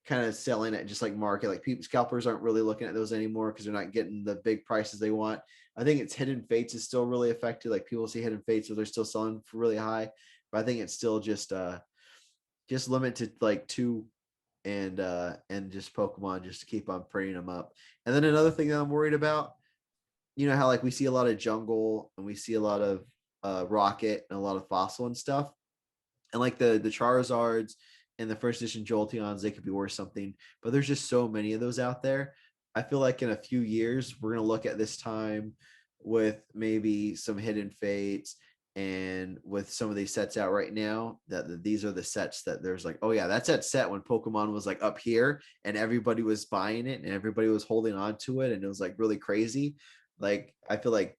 kind of selling at just like market. Like scalpers aren't really looking at those anymore because they're not getting the big prices they want. I think it's Hidden Fates is still really affected. Like people see Hidden Fates, so they're still selling for really high. But I think it's still just limited to like 2 and just Pokemon just to keep on printing them up. And then another thing that I'm worried about, you know how like we see a lot of Jungle and we see a lot of Rocket and a lot of Fossil and stuff, and like the Charizards and the first edition Jolteons, they could be worth something, but there's just so many of those out there. I feel like in a few years we're going to look at this time with maybe some Hidden Fates and with some of these sets out right now that these are the sets that there's like, oh yeah, that's that set when Pokemon was like up here and everybody was buying it and everybody was holding on to it and it was like really crazy. Like I feel like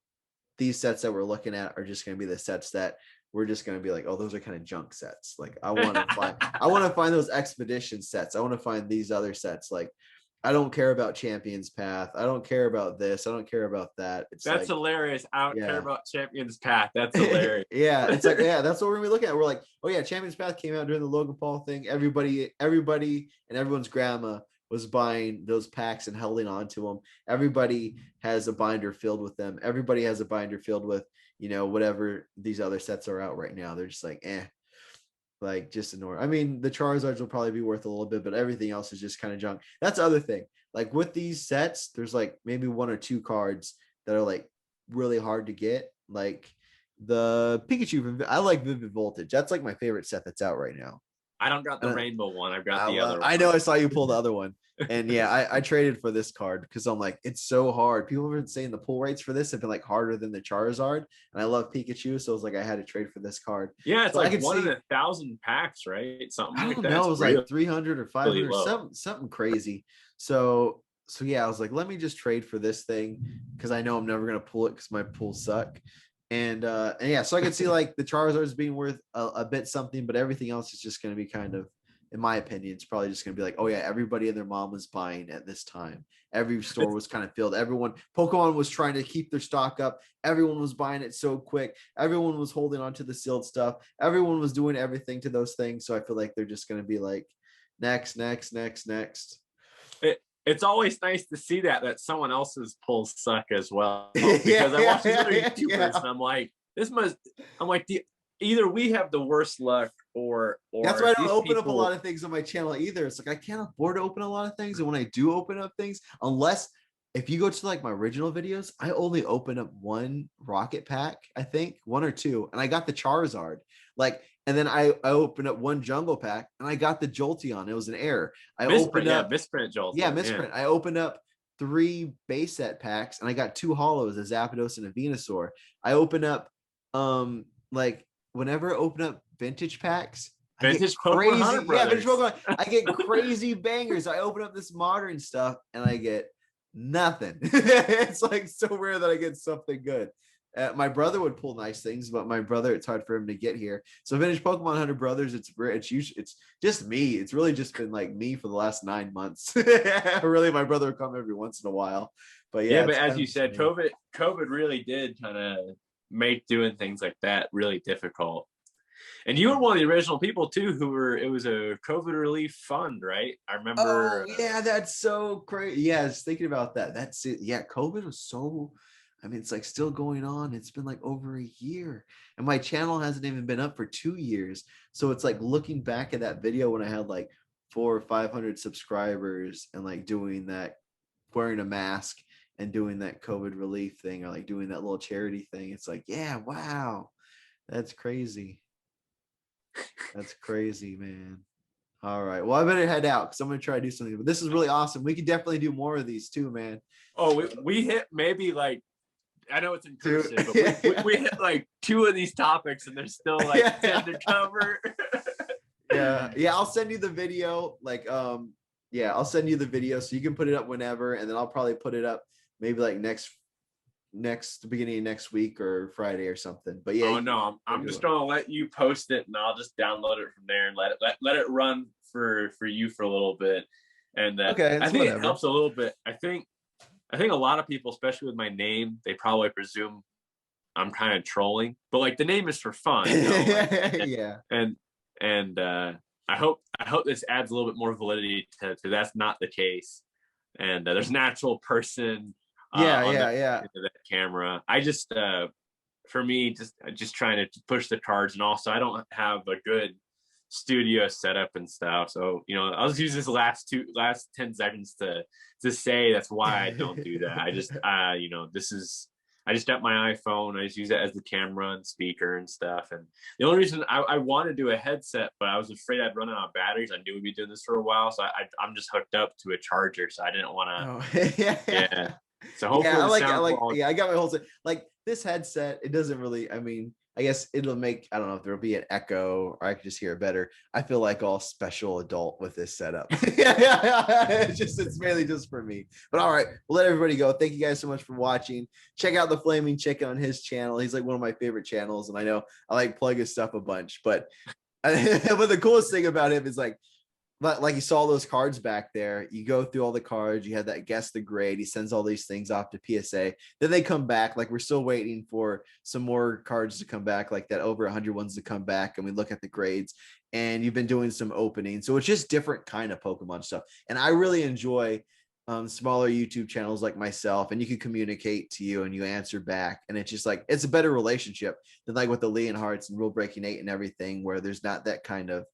these sets that we're looking at are just going to be the sets that we're just going to be like, oh, those are kind of junk sets. Like I want to find those expedition sets. I want to find these other sets. Like I don't care about Champions Path. I don't care about this. I don't care about that. That's like, hilarious. I don't care about Champions Path. That's hilarious. Yeah. It's like, yeah, that's what we're going to be looking at. We're like, oh yeah, Champions Path came out during the Logan Paul thing. Everybody and everyone's grandma was buying those packs and holding on to them. Everybody has a binder filled with them. Everybody has a binder filled with, you know, whatever these other sets are out right now. They're just like, like just ignore. I mean, the Charizards will probably be worth a little bit, but everything else is just kind of junk. That's the other thing. Like with these sets, there's like maybe 1 or 2 cards that are like really hard to get. Like the Pikachu, I like Vivid Voltage. That's like my favorite set that's out right now. I don't got the rainbow one. I've got the other one. I know, I saw you pull the other one. And yeah, I traded for this card because I'm like, it's so hard. People have been saying the pull rates for this have been like harder than the Charizard. And I love Pikachu. So I was like, I had to trade for this card. Yeah, it's so like 1 in 1,000 packs, right? Something I like don't that. know. It was really, like 300 or 500, really something crazy. So yeah, I was like, let me just trade for this thing because I know I'm never going to pull it because my pulls suck. And yeah, so I could see like the Charizards being worth a bit something, but everything else is just going to be kind of, in my opinion, it's probably just going to be like, oh yeah, everybody and their mom was buying at this time. Every store was kind of filled. Pokemon was trying to keep their stock up. Everyone was buying it so quick. Everyone was holding on to the sealed stuff. Everyone was doing everything to those things. So I feel like they're just going to be like, next. It's always nice to see that someone else's pulls suck as well. Because I watch these other YouTubers and I'm like, either we have the worst luck or that's why I don't open up a lot of things on my channel either. It's like I can't afford to open a lot of things. And when I do open up things, unless if you go to like my original videos, I only open up 1 rocket pack, I think 1 or 2, and I got the Charizard. Like, and then I opened up 1 jungle pack and I got the Jolteon. It was an error. Misprint Jolteon. Yeah, Misprint. I opened up 3 base set packs and I got 2 holos, a Zapdos and a Venusaur. I opened up like whenever I open up vintage packs, vintage crazy. Yeah, vintage Pokemon. I get crazy bangers. I open up this modern stuff and I get nothing. It's like so rare that I get something good. My brother would pull nice things, but my brother, it's hard for him to get here. So vintage Pokemon 100 Brothers, it's just me. It's really just been like me for the last 9 months. Really, my brother would come every once in a while. But yeah, but as you said, COVID really did kind of make doing things like that really difficult. And you were one of the original people too it was a COVID relief fund, right? I remember. Oh yeah, that's so crazy. Yeah, I was thinking about that. That's it. Yeah, COVID was so, I mean, it's like still going on. It's been like over a year and my channel hasn't even been up for 2 years. So it's like looking back at that video when I had like 400 or 500 subscribers and like doing that, wearing a mask and doing that COVID relief thing or like doing that little charity thing. It's like, yeah, wow, that's crazy. That's crazy, man. All right. Well, I better head out because I'm going to try to do something. But this is really awesome. We could definitely do more of these too, man. Oh, we hit maybe like, I know it's inclusive, but we hit like 2 of these topics and there's still like 10 to cover. Yeah. I'll send you the video. Like, I'll send you the video so you can put it up whenever. And then I'll probably put it up maybe like beginning of next week or Friday or something. But yeah. Oh no, I'm just gonna let you post it and I'll just download it from there and let it run for you for a little bit. And okay, I think it helps a little bit. I think a lot of people, especially with my name, they probably presume I'm kind of trolling, but like the name is for fun. You know? Yeah. And I hope this adds a little bit more validity to that's not the case. And there's an actual person. Into that camera. I just for me just trying to push the cards, and also I don't have a good studio setup and stuff, so you know I'll just use this last 10 seconds to say that's why I don't do that. I just you know, I just got my iPhone. I just use it as the camera and speaker and stuff. And the only reason I want to do a headset, but I was afraid I'd run out of batteries. I knew we'd be doing this for a while, so I'm just hooked up to a charger, so I didn't want to. Yeah. So hopefully, I got my whole set. Like this headset, it doesn't really. I mean, I guess it'll make. I don't know if there'll be an echo, or I could just hear it better. I feel like all special adult with this setup. It's mainly just for me. But all right, we'll let everybody go. Thank you guys so much for watching. Check out the Flaming Chicken on his channel. He's like one of my favorite channels, and I know I like plug his stuff a bunch. But but the coolest thing about him is like like you saw those cards back there. You go through all the cards. You had that guess the grade. He sends all these things off to PSA. Then they come back. Like we're still waiting for some more cards to come back, like that over 100 ones to come back. And we look at the grades. And you've been doing some openings, so it's just different kind of Pokemon stuff. And I really enjoy smaller YouTube channels like myself, and you can communicate to you and you answer back. And it's just like it's a better relationship than like with the Leonhards and Rule Breaking 8 and everything, where there's not that kind of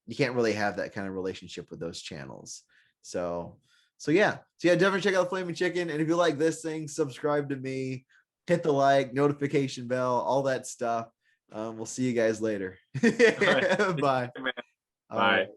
you can't really have that kind of relationship with those channels. So yeah. So yeah, definitely check out Flaming Chicken. And if you like this thing, subscribe to me, hit the like, notification bell, all that stuff. We'll see you guys later. All right. Bye. Man. All Bye. right.